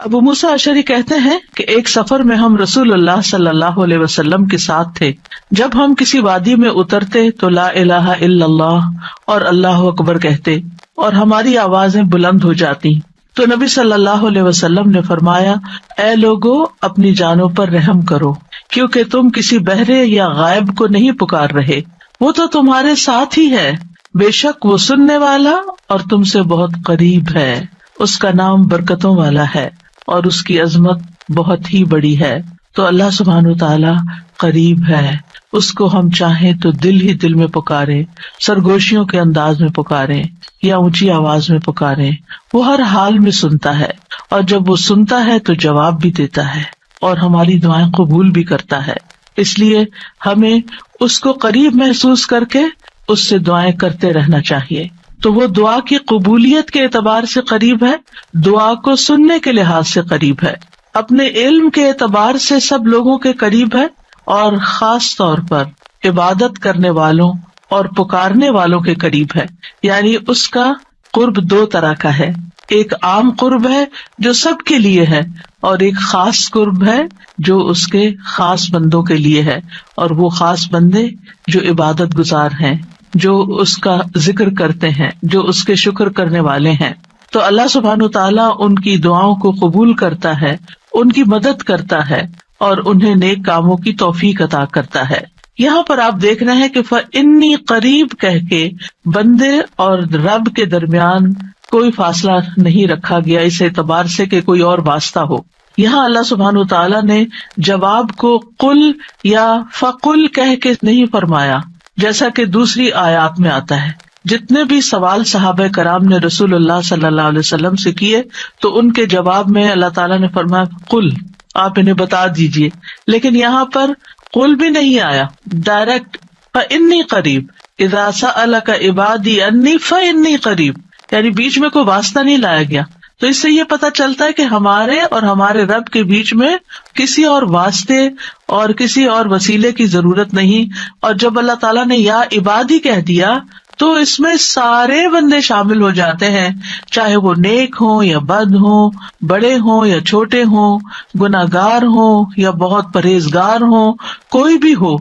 ابو موسیٰ اشعری کہتے ہیں کہ ایک سفر میں ہم رسول اللہ صلی اللہ علیہ وسلم کے ساتھ تھے. جب ہم کسی وادی میں اترتے تو لا الہ الا اللہ اور اللہ اکبر کہتے اور ہماری آوازیں بلند ہو جاتی. تو نبی صلی اللہ علیہ وسلم نے فرمایا، اے لوگو اپنی جانوں پر رحم کرو، کیونکہ تم کسی بہرے یا غائب کو نہیں پکار رہے، وہ تو تمہارے ساتھ ہی ہے، بے شک وہ سننے والا اور تم سے بہت قریب ہے. اس کا نام برکتوں والا ہے اور اس کی عظمت بہت ہی بڑی ہے. تو اللہ سبحانہ وتعالی قریب ہے، اس کو ہم چاہیں تو دل ہی دل میں پکارے، سرگوشیوں کے انداز میں پکارے یا اونچی آواز میں پکارے، وہ ہر حال میں سنتا ہے، اور جب وہ سنتا ہے تو جواب بھی دیتا ہے اور ہماری دعائیں قبول بھی کرتا ہے. اس لیے ہمیں اس کو قریب محسوس کر کے اس سے دعائیں کرتے رہنا چاہیے. تو وہ دعا کی قبولیت کے اعتبار سے قریب ہے، دعا کو سننے کے لحاظ سے قریب ہے، اپنے علم کے اعتبار سے سب لوگوں کے قریب ہے، اور خاص طور پر عبادت کرنے والوں اور پکارنے والوں کے قریب ہے. یعنی اس کا قرب دو طرح کا ہے، ایک عام قرب ہے جو سب کے لیے ہے، اور ایک خاص قرب ہے جو اس کے خاص بندوں کے لیے ہے. اور وہ خاص بندے جو عبادت گزار ہیں، جو اس کا ذکر کرتے ہیں، جو اس کے شکر کرنے والے ہیں. تو اللہ سبحانہ تعالیٰ ان کی دعاؤں کو قبول کرتا ہے، ان کی مدد کرتا ہے اور انہیں نیک کاموں کی توفیق عطا کرتا ہے. یہاں پر آپ دیکھ رہے ہیں کہ فَإِنِّي قریب کہہ کے بندے اور رب کے درمیان کوئی فاصلہ نہیں رکھا گیا اس اعتبار سے کہ کوئی اور واسطہ ہو. یہاں اللہ سبحانہ تعالیٰ نے جواب کو قل یا فقل کہہ کے نہیں فرمایا، جیسا کہ دوسری آیات میں آتا ہے. جتنے بھی سوال صحابہ کرام نے رسول اللہ صلی اللہ علیہ وسلم سے کیے تو ان کے جواب میں اللہ تعالیٰ نے فرمایا قل، آپ انہیں بتا دیجئے. لیکن یہاں پر قل بھی نہیں آیا، ڈائریکٹ فإنی قریب، اذا سألک عبادی انی فإنی قریب، یعنی بیچ میں کوئی واسطہ نہیں لایا گیا. تو اس سے یہ پتہ چلتا ہے کہ ہمارے اور ہمارے رب کے بیچ میں کسی اور واسطے اور کسی اور وسیلے کی ضرورت نہیں. اور جب اللہ تعالیٰ نے یا عبادی کہہ دیا تو اس میں سارے بندے شامل ہو جاتے ہیں، چاہے وہ نیک ہوں یا بد ہوں، بڑے ہوں یا چھوٹے ہوں، گناہگار ہوں یا بہت پرہیزگار ہوں، کوئی بھی ہو،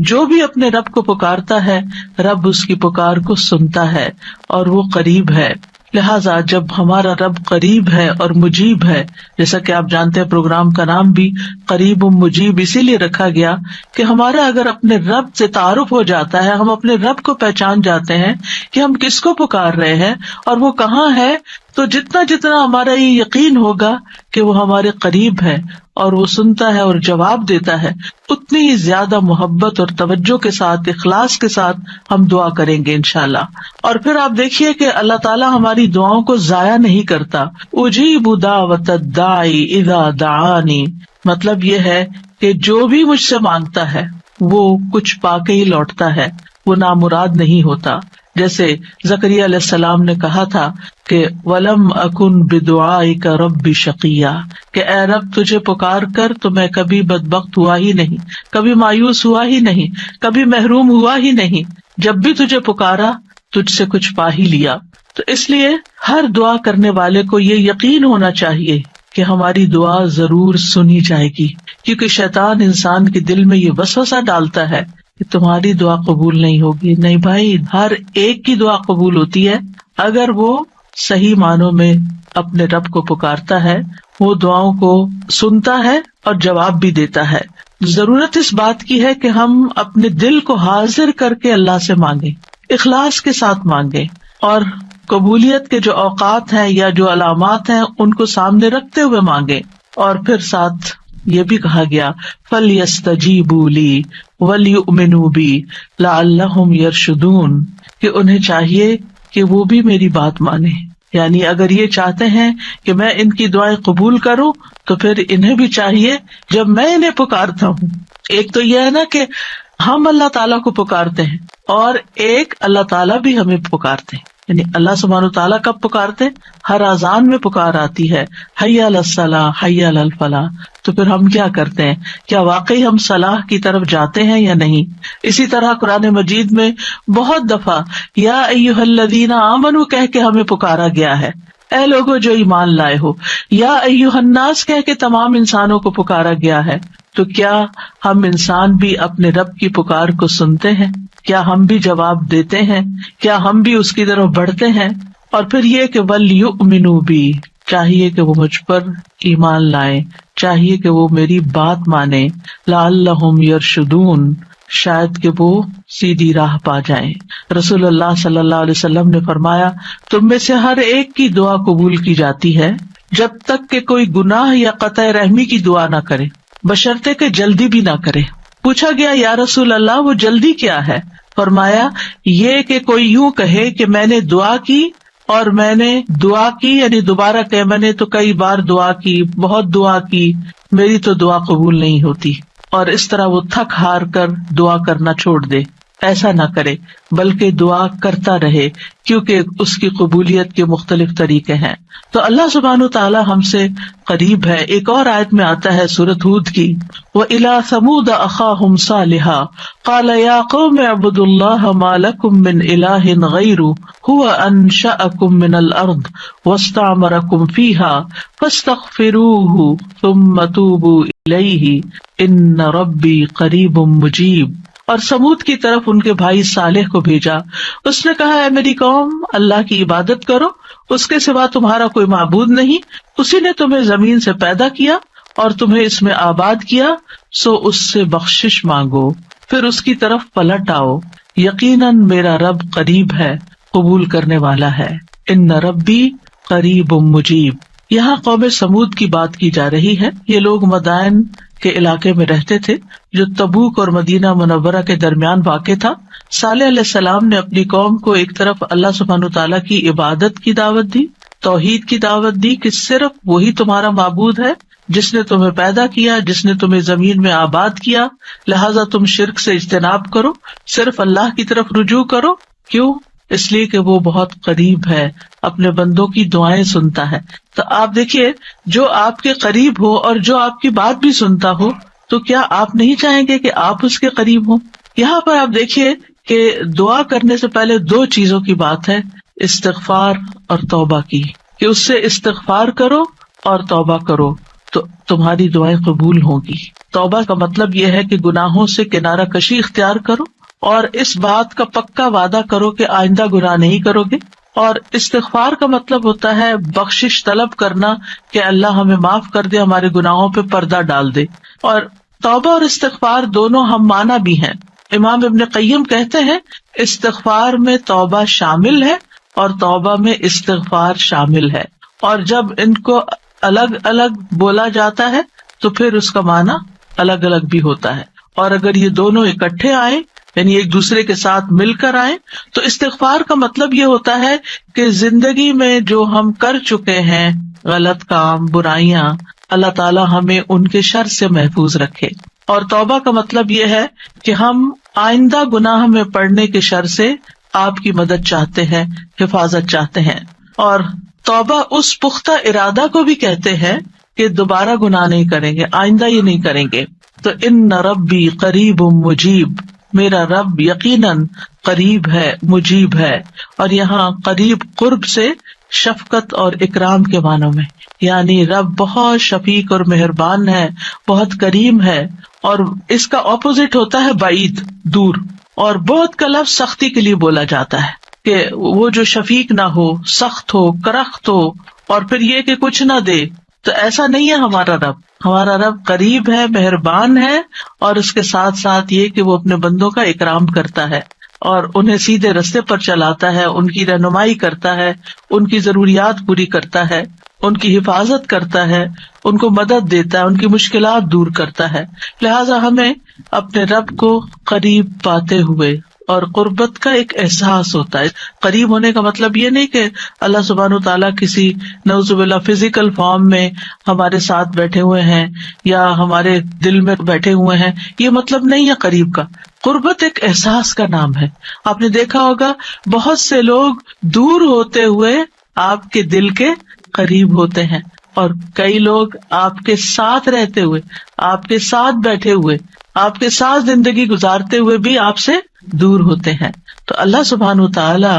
جو بھی اپنے رب کو پکارتا ہے رب اس کی پکار کو سنتا ہے اور وہ قریب ہے. لہٰذا جب ہمارا رب قریب ہے اور مجیب ہے، جیسا کہ آپ جانتے ہیں پروگرام کا نام بھی قریب و مجیب اسی لیے رکھا گیا کہ ہمارا اگر اپنے رب سے تعارف ہو جاتا ہے، ہم اپنے رب کو پہچان جاتے ہیں کہ ہم کس کو پکار رہے ہیں اور وہ کہاں ہے، تو جتنا جتنا ہمارا یہ یقین ہوگا کہ وہ ہمارے قریب ہے اور وہ سنتا ہے اور جواب دیتا ہے، اتنی ہی زیادہ محبت اور توجہ کے ساتھ، اخلاص کے ساتھ ہم دعا کریں گے انشاءاللہ. اور پھر آپ دیکھیے کہ اللہ تعالیٰ ہماری دعاؤں کو ضائع نہیں کرتا. اجیب دعوت الداعی اذا دعانی، مطلب یہ ہے کہ جو بھی مجھ سے مانگتا ہے وہ کچھ پا کے ہی لوٹتا ہے، وہ نامراد نہیں ہوتا. جیسے زکریا علیہ السلام نے کہا تھا کہ وَلَمْ أَكُنْ بِدُعَائِكَ رَبِّ شَقِيًّا، کہ اے رب تجھے پکار کر تو میں کبھی بدبخت ہوا ہی نہیں، کبھی مایوس ہوا ہی نہیں، کبھی محروم ہوا ہی نہیں. جب بھی تجھے پکارا تجھ سے کچھ پا ہی لیا. تو اس لیے ہر دعا کرنے والے کو یہ یقین ہونا چاہیے کہ ہماری دعا ضرور سنی جائے گی، کیونکہ شیطان انسان کے دل میں یہ وسوسہ ڈالتا ہے کہ تمہاری دعا قبول نہیں ہوگی. نہیں بھائی، ہر ایک کی دعا قبول ہوتی ہے اگر وہ صحیح معنوں میں اپنے رب کو پکارتا ہے، وہ دعاؤں کو سنتا ہے اور جواب بھی دیتا ہے. ضرورت اس بات کی ہے کہ ہم اپنے دل کو حاضر کر کے اللہ سے مانگیں، اخلاص کے ساتھ مانگیں، اور قبولیت کے جو اوقات ہیں یا جو علامات ہیں ان کو سامنے رکھتے ہوئے مانگیں. اور پھر ساتھ یہ بھی کہا گیا فَلْيَسْتَجِيبُوا لِي وَلْيُؤْمِنُوا بِي لَعَلَّهُمْ يَرْشُدُونَ، کہ انہیں چاہیے کہ وہ بھی میری بات مانیں. یعنی اگر یہ چاہتے ہیں کہ میں ان کی دعائیں قبول کروں تو پھر انہیں بھی چاہیے جب میں انہیں پکارتا ہوں، ایک تو یہ ہے نا کہ ہم اللہ تعالیٰ کو پکارتے ہیں، اور ایک اللہ تعالیٰ بھی ہمیں پکارتے ہیں. یعنی اللہ سبحانہ تعالیٰ کب پکارتے؟ ہر اذان میں پکار آتی ہے، حی علی الصلاۃ حی علی الفلاح. تو پھر ہم کیا کرتے ہیں؟ کیا واقعی ہم صلاح کی طرف جاتے ہیں یا نہیں؟ اسی طرح قرآن مجید میں بہت دفعہ یا ایھا الذین آمنوا کہہ کے ہمیں پکارا گیا ہے. اے لوگو جو ایمان لائے ہو، یا ایھا الناس کہہ کے تمام انسانوں کو پکارا گیا ہے، تو کیا ہم انسان بھی اپنے رب کی پکار کو سنتے ہیں؟ کیا ہم بھی جواب دیتے ہیں؟ کیا ہم بھی اس کی طرف بڑھتے ہیں؟ اور پھر یہ کہ وَلْيُؤْمِنُوا بِی، چاہیے کہ وہ مجھ پر ایمان لائیں، چاہیے کہ وہ میری بات مانیں، لعلہم یرشدون، شاید کہ وہ سیدھی راہ پا جائیں۔ رسول اللہ صلی اللہ علیہ وسلم نے فرمایا، تم میں سے ہر ایک کی دعا قبول کی جاتی ہے جب تک کہ کوئی گناہ یا قطع رحمی کی دعا نہ کرے، بشرطے کہ جلدی بھی نہ کرے۔ پوچھا گیا یا رسول اللہ وہ جلدی کیا ہے؟ فرمایا یہ کہ کوئی یوں کہے کہ میں نے دعا کی اور میں نے دعا کی، یعنی دوبارہ کہ میں نے تو کئی بار دعا کی، بہت دعا کی، میری تو دعا قبول نہیں ہوتی، اور اس طرح وہ تھک ہار کر دعا کرنا چھوڑ دے۔ ایسا نہ کرے بلکہ دعا کرتا رہے، کیونکہ اس کی قبولیت کے مختلف طریقے ہیں۔ تو اللہ سبحانہ وتعالی ہم سے قریب ہے۔ ایک اور آیت میں آتا ہے سورۃ ہود کی، وَإِلَىٰ ثَمُودَ أَخَاهُمْ صَالِحًا قَالَ يَا قَوْمِ اعْبُدُوا اللَّهَ مَا لَكُم مِّنْ إِلَٰهٍ غَيْرُهُ هُوَ أَنشَأَكُم مِّنَ الْأَرْضِ وَاسْتَعْمَرَكُم فِيهَا فَاسْتَغْفِرُوهُ ثُمَّ تُوبُوا إِلَيْهِ إِنَّ رَبِّي قَرِيبٌ مُّجِيبٌ۔ اور سمود کی طرف ان کے بھائی صالح کو بھیجا، اس نے کہا اے میری قوم، اللہ کی عبادت کرو، اس کے سوا تمہارا کوئی معبود نہیں، اسی نے تمہیں زمین سے پیدا کیا اور تمہیں اس میں آباد کیا، سو اس سے بخشش مانگو، پھر اس کی طرف پلٹ آؤ، یقیناً میرا رب قریب ہے، قبول کرنے والا ہے۔ ان ربی قریب مجیب۔ یہاں قوم سمود کی بات کی جا رہی ہے۔ یہ لوگ مدائن کے علاقے میں رہتے تھے جو تبوک اور مدینہ منورہ کے درمیان واقع تھا۔ صالح علیہ السلام نے اپنی قوم کو ایک طرف اللہ سبحانہ تعالیٰ کی عبادت کی دعوت دی، توحید کی دعوت دی کہ صرف وہی تمہارا معبود ہے جس نے تمہیں پیدا کیا، جس نے تمہیں زمین میں آباد کیا، لہذا تم شرک سے اجتناب کرو، صرف اللہ کی طرف رجوع کرو۔ کیوں؟ اس لیے کہ وہ بہت قریب ہے، اپنے بندوں کی دعائیں سنتا ہے۔ تو آپ دیکھیے، جو آپ کے قریب ہو اور جو آپ کی بات بھی سنتا ہو، تو کیا آپ نہیں چاہیں گے کہ آپ اس کے قریب ہوں؟ یہاں پر آپ دیکھیے کہ دعا کرنے سے پہلے دو چیزوں کی بات ہے، استغفار اور توبہ کی، کہ اس سے استغفار کرو اور توبہ کرو تو تمہاری دعائیں قبول ہوں گی۔ توبہ کا مطلب یہ ہے کہ گناہوں سے کنارہ کشی اختیار کرو اور اس بات کا پکا وعدہ کرو کہ آئندہ گناہ نہیں کرو گے، اور استغفار کا مطلب ہوتا ہے بخشش طلب کرنا کہ اللہ ہمیں معاف کر دے، ہمارے گناہوں پہ پردہ ڈال دے۔ اور توبہ اور استغفار دونوں ہم معنی بھی ہیں۔ امام ابن قیم کہتے ہیں استغفار میں توبہ شامل ہے اور توبہ میں استغفار شامل ہے، اور جب ان کو الگ الگ بولا جاتا ہے تو پھر اس کا معنی الگ الگ بھی ہوتا ہے، اور اگر یہ دونوں اکٹھے آئیں یعنی ایک دوسرے کے ساتھ مل کر آئیں تو استغفار کا مطلب یہ ہوتا ہے کہ زندگی میں جو ہم کر چکے ہیں غلط کام، برائیاں، اللہ تعالیٰ ہمیں ان کے شر سے محفوظ رکھے، اور توبہ کا مطلب یہ ہے کہ ہم آئندہ گناہ میں پڑنے کے شر سے آپ کی مدد چاہتے ہیں، حفاظت چاہتے ہیں۔ اور توبہ اس پختہ ارادہ کو بھی کہتے ہیں کہ دوبارہ گناہ نہیں کریں گے، آئندہ یہ نہیں کریں گے۔ تو ان ربی قریب مجیب، میرا رب یقیناً قریب ہے، مجیب ہے، اور یہاں قریب قرب سے شفقت اور اکرام کے معنوں میں، یعنی رب بہت شفیق اور مہربان ہے، بہت کریم ہے، اور اس کا اپوزٹ ہوتا ہے بعید، دور۔ اور بہت کا لفظ سختی کے لیے بولا جاتا ہے کہ وہ جو شفیق نہ ہو، سخت ہو، کرخت ہو، اور پھر یہ کہ کچھ نہ دے، تو ایسا نہیں ہے ہمارا رب۔ ہمارا رب قریب ہے، مہربان ہے، اور اس کے ساتھ ساتھ یہ کہ وہ اپنے بندوں کا اکرام کرتا ہے اور انہیں سیدھے رستے پر چلاتا ہے، ان کی رہنمائی کرتا ہے، ان کی ضروریات پوری کرتا ہے، ان کی حفاظت کرتا ہے، ان کو مدد دیتا ہے، ان کی مشکلات دور کرتا ہے۔ لہٰذا ہمیں اپنے رب کو قریب پاتے ہوئے، اور قربت کا ایک احساس ہوتا ہے۔ قریب ہونے کا مطلب یہ نہیں کہ اللہ سبحانہ تعالیٰ کسی نعوذ باللہ فزیکل فارم میں ہمارے ساتھ بیٹھے ہوئے ہیں یا ہمارے دل میں بیٹھے ہوئے ہیں، یہ مطلب نہیں ہے قریب کا۔ قربت ایک احساس کا نام ہے۔ آپ نے دیکھا ہوگا بہت سے لوگ دور ہوتے ہوئے آپ کے دل کے قریب ہوتے ہیں، اور کئی لوگ آپ کے ساتھ رہتے ہوئے، آپ کے ساتھ بیٹھے ہوئے آپ کے ساتھ زندگی گزارتے ہوئے بھی آپ سے دور ہوتے ہیں. تو اللہ سبحانہ و تعالی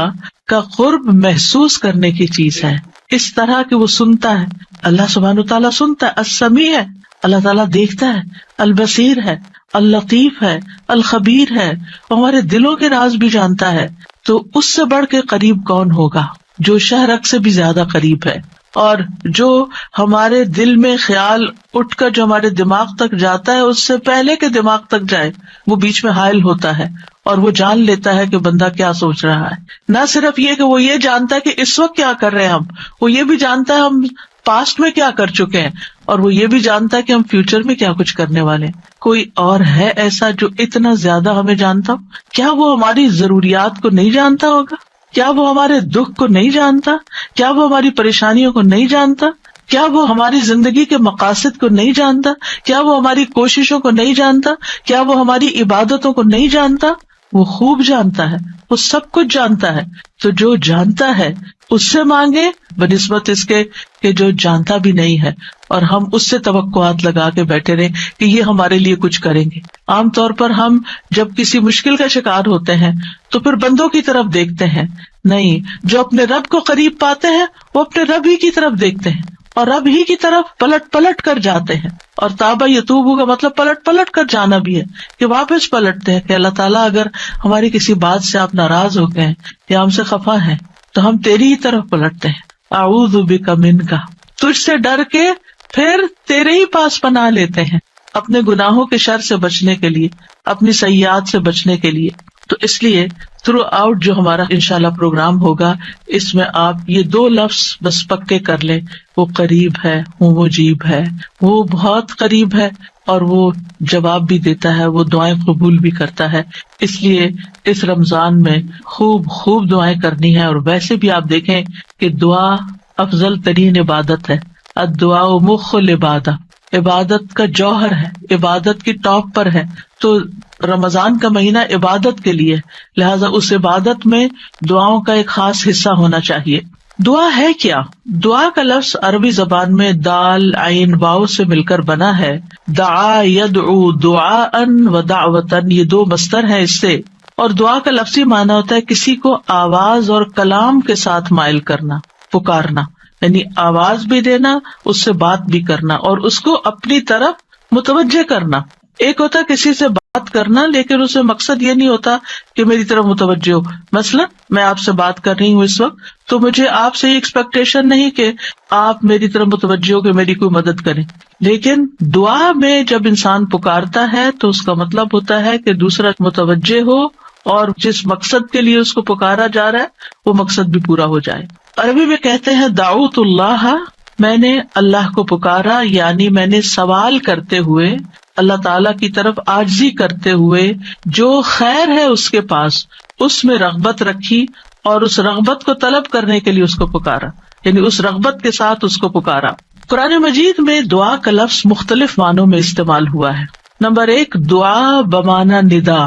کا قرب محسوس کرنے کی چیز ہے، اس طرح کہ وہ سنتا ہے. اللہ سبحانہ و تعالیٰ سنتا ہے، السمیع ہے، اللہ تعالیٰ دیکھتا ہے، البصیر ہے، اللطیف ہے، الخبیر ہے، ہمارے دلوں کے راز بھی جانتا ہے. تو اس سے بڑھ کے قریب کون ہوگا جو شہرک سے بھی زیادہ قریب ہے، اور جو ہمارے دل میں خیال اٹھ کر جو ہمارے دماغ تک جاتا ہے اس سے پہلے کہ دماغ تک جائے وہ بیچ میں حائل ہوتا ہے اور وہ جان لیتا ہے کہ بندہ کیا سوچ رہا ہے. نہ صرف یہ کہ وہ یہ جانتا ہے کہ اس وقت کیا کر رہے ہیں ہم، وہ یہ بھی جانتا ہے ہم پاسٹ میں کیا کر چکے ہیں، اور وہ یہ بھی جانتا ہے کہ ہم فیوچر میں کیا کچھ کرنے والے ہیں. کوئی اور ہے ایسا جو اتنا زیادہ ہمیں جانتا ہو؟ کیا وہ ہماری ضروریات کو نہیں جانتا ہوگا؟ کیا وہ ہمارے دکھ کو نہیں جانتا؟ کیا وہ ہماری پریشانیوں کو نہیں جانتا؟ کیا وہ ہماری زندگی کے مقاصد کو نہیں جانتا؟ کیا وہ ہماری کوششوں کو نہیں جانتا؟ کیا وہ ہماری عبادتوں کو نہیں جانتا؟ وہ خوب جانتا ہے، وہ سب کچھ جانتا ہے. تو جو جانتا ہے اس سے مانگے بنسبت اس کے کہ جو جانتا بھی نہیں ہے اور ہم اس سے توقعات لگا کے بیٹھے رہے کہ یہ ہمارے لیے کچھ کریں گے. عام طور پر ہم جب کسی مشکل کا شکار ہوتے ہیں تو پھر بندوں کی طرف دیکھتے ہیں، نہیں، جو اپنے رب کو قریب پاتے ہیں وہ اپنے رب ہی کی طرف دیکھتے ہیں اور رب ہی کی طرف پلٹ پلٹ کر جاتے ہیں. اور تابا یتوبو کا مطلب پلٹ پلٹ کر جانا بھی ہے کہ واپس پلٹتے ہیں کہ اللہ تعالیٰ اگر ہماری کسی بات سے آپ ناراض ہو گئے یا ہم سے خفا ہیں تو ہم تیری ہی طرف پلٹتے ہیں. اعوذ بک منک، تجھ سے ڈر کے پھر تیرے ہی پاس پناہ لیتے ہیں اپنے گناہوں کے شر سے بچنے کے لیے، اپنی سیئات سے بچنے کے لیے. تو اس لیے تھرو آؤٹ جو ہمارا انشاءاللہ پروگرام ہوگا اس میں آپ یہ 2 لفظ بس پکے کر لیں، وہ قریب ہے، وہ مجیب ہے، وہ بہت قریب ہے اور وہ جواب بھی دیتا ہے، وہ دعائیں قبول بھی کرتا ہے. اس لیے اس رمضان میں خوب خوب دعائیں کرنی ہے. اور ویسے بھی آپ دیکھیں کہ دعا افضل ترین عبادت ہے. الدعاء مخ العبادہ، عبادت کا جوہر ہے، عبادت کی ٹاپ پر ہے. تو رمضان کا مہینہ عبادت کے لیے، لہٰذا اس عبادت میں دعاؤں کا ایک خاص حصہ ہونا چاہیے. دعا ہے کیا؟ دعا کا لفظ عربی زبان میں دال عین واو سے مل کر بنا ہے. دعا یدعو دعاء و دعوتن، یہ 2 مصدر ہیں اس سے. اور دعا کا لفظی معنی ہوتا ہے کسی کو آواز اور کلام کے ساتھ مائل کرنا، پکارنا، یعنی آواز بھی دینا، اس سے بات بھی کرنا اور اس کو اپنی طرف متوجہ کرنا. ایک ہوتا کسی سے بات کرنا لیکن اس میں مقصد یہ نہیں ہوتا کہ میری طرف متوجہ ہو. مثلا میں آپ سے بات کر رہی ہوں اس وقت، تو مجھے آپ سے یہ ایکسپیکٹیشن نہیں کہ آپ میری طرف متوجہ ہو کہ میری کوئی مدد کریں. لیکن دعا میں جب انسان پکارتا ہے تو اس کا مطلب ہوتا ہے کہ دوسرا متوجہ ہو اور جس مقصد کے لیے اس کو پکارا جا رہا ہے وہ مقصد بھی پورا ہو جائے. عربی میں کہتے ہیں دعوت اللہ، میں نے اللہ کو پکارا، یعنی میں نے سوال کرتے ہوئے، اللہ تعالیٰ کی طرف عاجزی کرتے ہوئے جو خیر ہے اس کے پاس، اس میں رغبت رکھی اور اس رغبت کو طلب کرنے کے لیے اس کو پکارا، یعنی اس رغبت کے ساتھ اس کو پکارا. قرآن مجید میں دعا کا لفظ مختلف معنوں میں استعمال ہوا ہے. نمبر 1 دعا بمعنی ندا،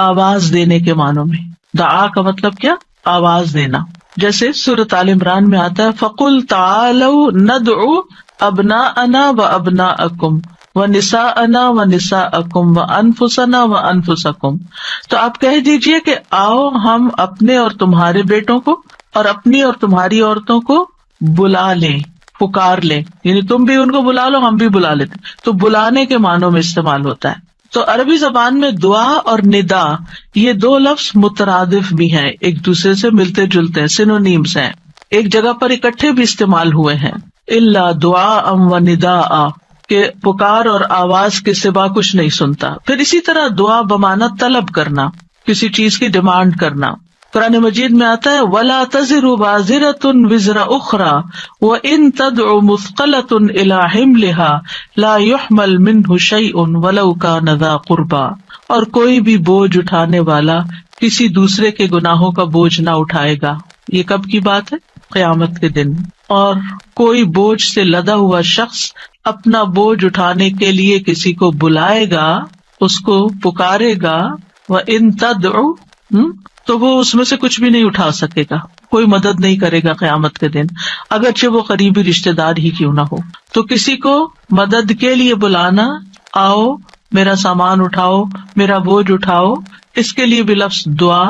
آواز دینے کے معنوں میں. دعا کا مطلب کیا؟ آواز دینا. جیسے سورۃ آل عمران میں آتا ہے فَقُلْ تَعَالَوْا نَدْعُ أَبْنَاءَنَا وَأَبْنَاءَكُمْ وَنِسَاءَنَا وَنِسَاءَكُمْ وَأَنفُسَنَا وَأَنفُسَكُمْ. تو آپ کہہ دیجئے کہ آؤ ہم اپنے اور تمہارے بیٹوں کو اور اپنی اور تمہاری عورتوں کو بلا لیں، پکار لیں، یعنی تم بھی ان کو بلا لو، ہم بھی بلا لیتے. تو بلانے کے معنوں میں استعمال ہوتا ہے. تو عربی زبان میں دعا اور ندا یہ 2 لفظ مترادف بھی ہیں، ایک دوسرے سے ملتے جلتے ہیں، سینونیمز ہیں، ایک جگہ پر اکٹھے بھی استعمال ہوئے ہیں. الا دعاء و نداء، کہ پکار اور آواز کے سوا کچھ نہیں سنتا. پھر اسی طرح دعا بمعنی طلب کرنا، کسی چیز کی ڈیمانڈ کرنا. قرآن مجید میں آتا ہے وَلَا تَزِرُ وَازِرَةٌ وِزْرَ أُخْرَى وَإِن تَدْعُ مُثْقَلَةٌ إِلَىٰ حِمْلِهَا لَا يُحْمَلْ مِنْهُ شَيْءٌ وَلَوْ كَانَ ذَا قُرْبَىٰ. اور کوئی بھی بوجھ اٹھانے والا کسی دوسرے کے گناہوں کا بوجھ نہ اٹھائے گا. یہ کب کی بات ہے؟ قیامت کے دن. اور کوئی بوجھ سے لدا ہوا شخص اپنا بوجھ اٹھانے کے لیے کسی کو بلائے گا، اس کو پکارے گا، وَإِن تَدْعُ، تو وہ اس میں سے کچھ بھی نہیں اٹھا سکے گا، کوئی مدد نہیں کرے گا قیامت کے دن، اگرچہ وہ قریبی رشتے دار ہی کیوں نہ ہو. تو کسی کو مدد کے لیے بلانا، آؤ میرا سامان اٹھاؤ، میرا بوجھ اٹھاؤ، اس کے لیے بھی لفظ دعا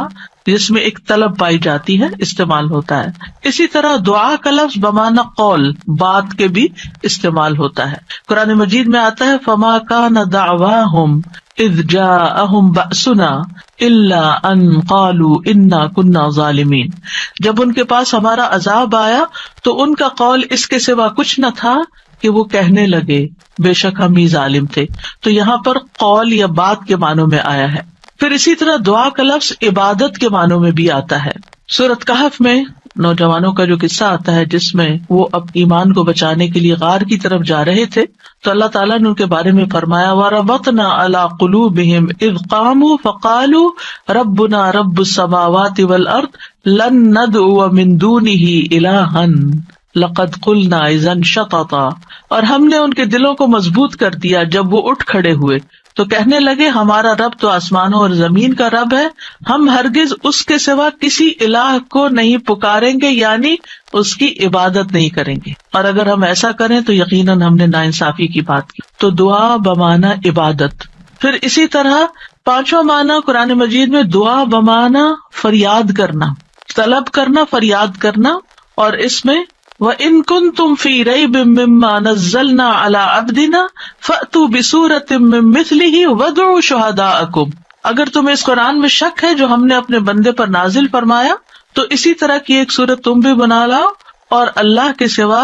جس میں ایک طلب پائی جاتی ہے استعمال ہوتا ہے. اسی طرح دعا کا لفظ بمعنی قول، بات کے بھی استعمال ہوتا ہے. قرآن مجید میں آتا ہے فما کان دعواہم اذ جاءہم بأسنا الا ان قالوا انا کنا ظالمین. جب ان کے پاس ہمارا عذاب آیا تو ان کا قول اس کے سوا کچھ نہ تھا کہ وہ کہنے لگے بے شک ہم ہی ظالم تھے. تو یہاں پر قول یا بات کے معنوں میں آیا ہے. پھر اسی طرح دعا کا لفظ عبادت کے معنوں میں بھی آتا ہے. سورۃ کہف میں نوجوانوں کا جو قصہ آتا ہے جس میں وہ اب ایمان کو بچانے کے لیے غار کی طرف جا رہے تھے تو اللہ تعالیٰ نے ان کے بارے میں فرمایا وَرَبَطْنَا عَلَىٰ قُلُوبِهِمْ إِذْ قَامُوا فَقَالُوا رَبُّنَا رَبُّ السَّمَاوَاتِ وَالْأَرْضِ لَن نَّدْعُوَ مِن دُونِهِ إِلَٰهًا لَقَدْ قُلْنَا إِذًا شَطَطًا. اور ہم نے ان کے دلوں کو مضبوط کر دیا جب وہ اٹھ کھڑے ہوئے تو کہنے لگے ہمارا رب تو آسمانوں اور زمین کا رب ہے، ہم ہرگز اس کے سوا کسی الہ کو نہیں پکاریں گے، یعنی اس کی عبادت نہیں کریں گے، اور اگر ہم ایسا کریں تو یقیناً ہم نے ناانصافی کی بات کی. تو دعا بمعنی عبادت. پھر اسی طرح پانچواں معنی قرآن مجید میں دعا بمعنی فریاد کرنا، طلب کرنا، فریاد کرنا. اور اس میں وَإِن كُنتُمْ فِي رَيْبٍ مِّمَّا نَزَّلْنَا عَلَىٰ عَبْدِنَا فَأْتُوا بِسُورَةٍ مِّن مِّثْلِهِ وَادْعُوا شُهَدَاءَكُمْ. اگر تمہیں اس قرآن میں شک ہے جو ہم نے اپنے بندے پر نازل فرمایا تو اسی طرح کی ایک سورت تم بھی بنا لاؤ اور اللہ کے سوا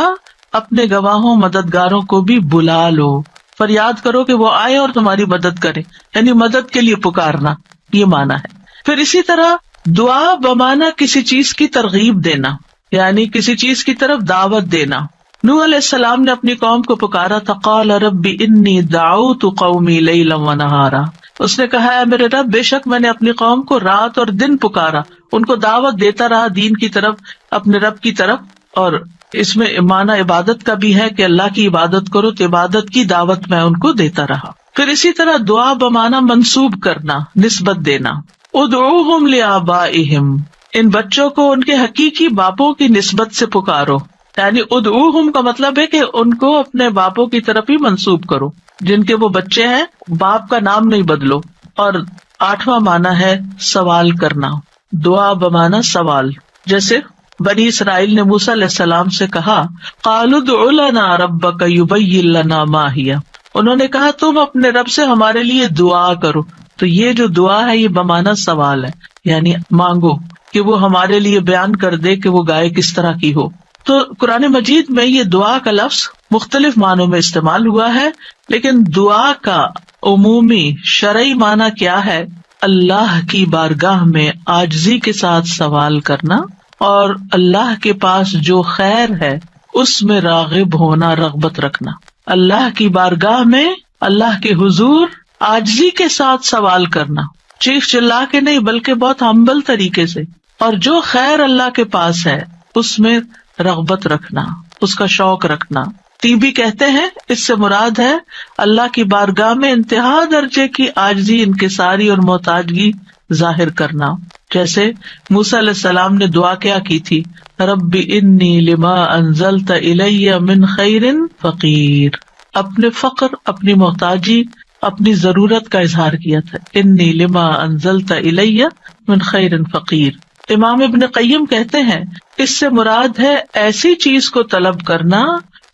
اپنے گواہوں مددگاروں کو بھی بلا لو. فریاد کرو کہ وہ آئے اور تمہاری مدد کرے، یعنی مدد کے لیے پکارنا، یہ معنی ہے. پھر اسی طرح دعا بمعنی کسی چیز کی ترغیب دینا، یعنی کسی چیز کی طرف دعوت دینا. نوح علیہ السلام نے اپنی قوم کو پکارا تھا قال رب انی دعوت قومی لیلا ونہارا. اس نے کہا ہے میرے رب بے شک میں نے اپنی قوم کو رات اور دن پکارا، ان کو دعوت دیتا رہا دین کی طرف، اپنے رب کی طرف. اور اس میں معنی عبادت کا بھی ہے کہ اللہ کی عبادت کرو تو عبادت کی دعوت میں ان کو دیتا رہا. پھر اسی طرح دعا بمعنی منسوب کرنا، نسبت دینا. ادعوہم لآبائہم، ان بچوں کو ان کے حقیقی باپوں کی نسبت سے پکارو، یعنی ادعوہم کا مطلب ہے کہ ان کو اپنے باپوں کی طرف ہی منسوب کرو، جن کے وہ بچے ہیں باپ کا نام نہیں بدلو. اور آٹھواں معنی ہے سوال کرنا، دعا بمعنی سوال. جیسے بنی اسرائیل نے موسیٰ علیہ السلام سے کہا قالوا ادع لنا ربک یبین لنا ما ہی، انہوں نے کہا تم اپنے رب سے ہمارے لیے دعا کرو. تو یہ جو دعا ہے یہ بمعنی سوال ہے، یعنی مانگو کہ وہ ہمارے لیے بیان کر دے کہ وہ گائے کس طرح کی ہو. تو قرآن مجید میں یہ دعا کا لفظ مختلف معنوں میں استعمال ہوا ہے، لیکن دعا کا عمومی شرعی معنی کیا ہے؟ اللہ کی بارگاہ میں عاجزی کے ساتھ سوال کرنا اور اللہ کے پاس جو خیر ہے اس میں راغب ہونا، رغبت رکھنا. اللہ کی بارگاہ میں اللہ کے حضور عاجزی کے ساتھ سوال کرنا، چیخ چلا کے نہیں بلکہ بہت ہمبل طریقے سے. اور جو خیر اللہ کے پاس ہے اس میں رغبت رکھنا، اس کا شوق رکھنا. طیبی کہتے ہیں اس سے مراد ہے اللہ کی بارگاہ میں انتہا درجے کی عاجزی، انکساری اور محتاجگی ظاہر کرنا. جیسے موسیٰ علیہ السلام نے دعا کیا کی تھی رب انی لما انزلت الی من خیر فقیر، اپنے فقر، اپنی محتاجی، اپنی ضرورت کا اظہار کیا تھا. انی لما انزلت الی من خیر فقیر. امام ابن قیم کہتے ہیں اس سے مراد ہے ایسی چیز کو طلب کرنا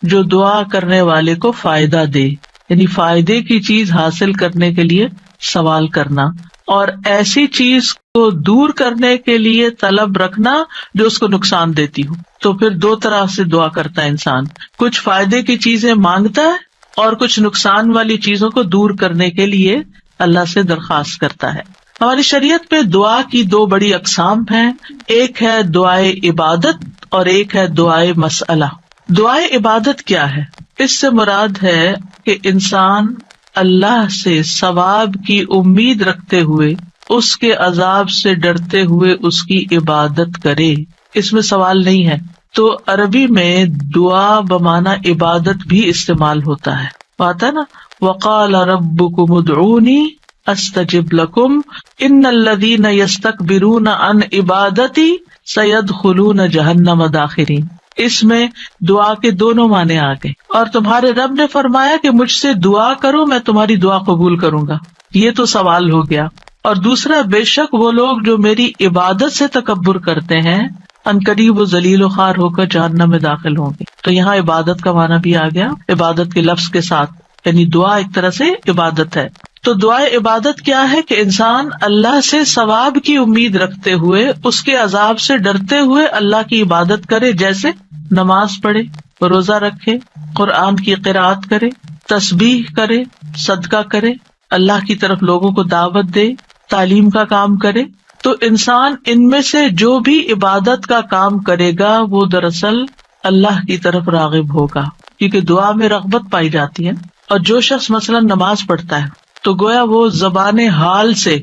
جو دعا کرنے والے کو فائدہ دے، یعنی فائدے کی چیز حاصل کرنے کے لیے سوال کرنا، اور ایسی چیز کو دور کرنے کے لیے طلب رکھنا جو اس کو نقصان دیتی ہو. تو پھر دو طرح سے دعا کرتا ہے انسان، کچھ فائدے کی چیزیں مانگتا ہے اور کچھ نقصان والی چیزوں کو دور کرنے کے لیے اللہ سے درخواست کرتا ہے. ہماری شریعت میں دعا کی دو بڑی اقسام ہیں، ایک ہے دعائے عبادت اور ایک ہے دعائے مسئلہ. دعائے عبادت کیا ہے؟ اس سے مراد ہے کہ انسان اللہ سے ثواب کی امید رکھتے ہوئے، اس کے عذاب سے ڈرتے ہوئے اس کی عبادت کرے، اس میں سوال نہیں ہے. تو عربی میں دعا بمعنی عبادت بھی استعمال ہوتا ہے. آتا نا وقال ربکم ادعونی استجب لکم ان الذین یستکبرون عن عبادتی سیدخلون جہنم داخرین. اس میں دعا کے دونوں معنی آ گئے. اور تمہارے رب نے فرمایا کہ مجھ سے دعا کرو میں تمہاری دعا قبول کروں گا، یہ تو سوال ہو گیا. اور دوسرا، بے شک وہ لوگ جو میری عبادت سے تکبر کرتے ہیں عنقریب و ذلیل و خوار ہو کر جہنم میں داخل ہوں گے. تو یہاں عبادت کا معنی بھی آ گیا عبادت کے لفظ کے ساتھ، یعنی دعا ایک طرح سے عبادت ہے. تو دعائے عبادت کیا ہے کہ انسان اللہ سے ثواب کی امید رکھتے ہوئے، اس کے عذاب سے ڈرتے ہوئے اللہ کی عبادت کرے، جیسے نماز پڑھے، روزہ رکھے، قرآن کی قرأت کرے، تسبیح کرے، صدقہ کرے، اللہ کی طرف لوگوں کو دعوت دے، تعلیم کا کام کرے. تو انسان ان میں سے جو بھی عبادت کا کام کرے گا وہ دراصل اللہ کی طرف راغب ہوگا، کیونکہ دعا میں رغبت پائی جاتی ہے. اور جو شخص مثلا نماز پڑھتا ہے تو گویا وہ زبان حال سے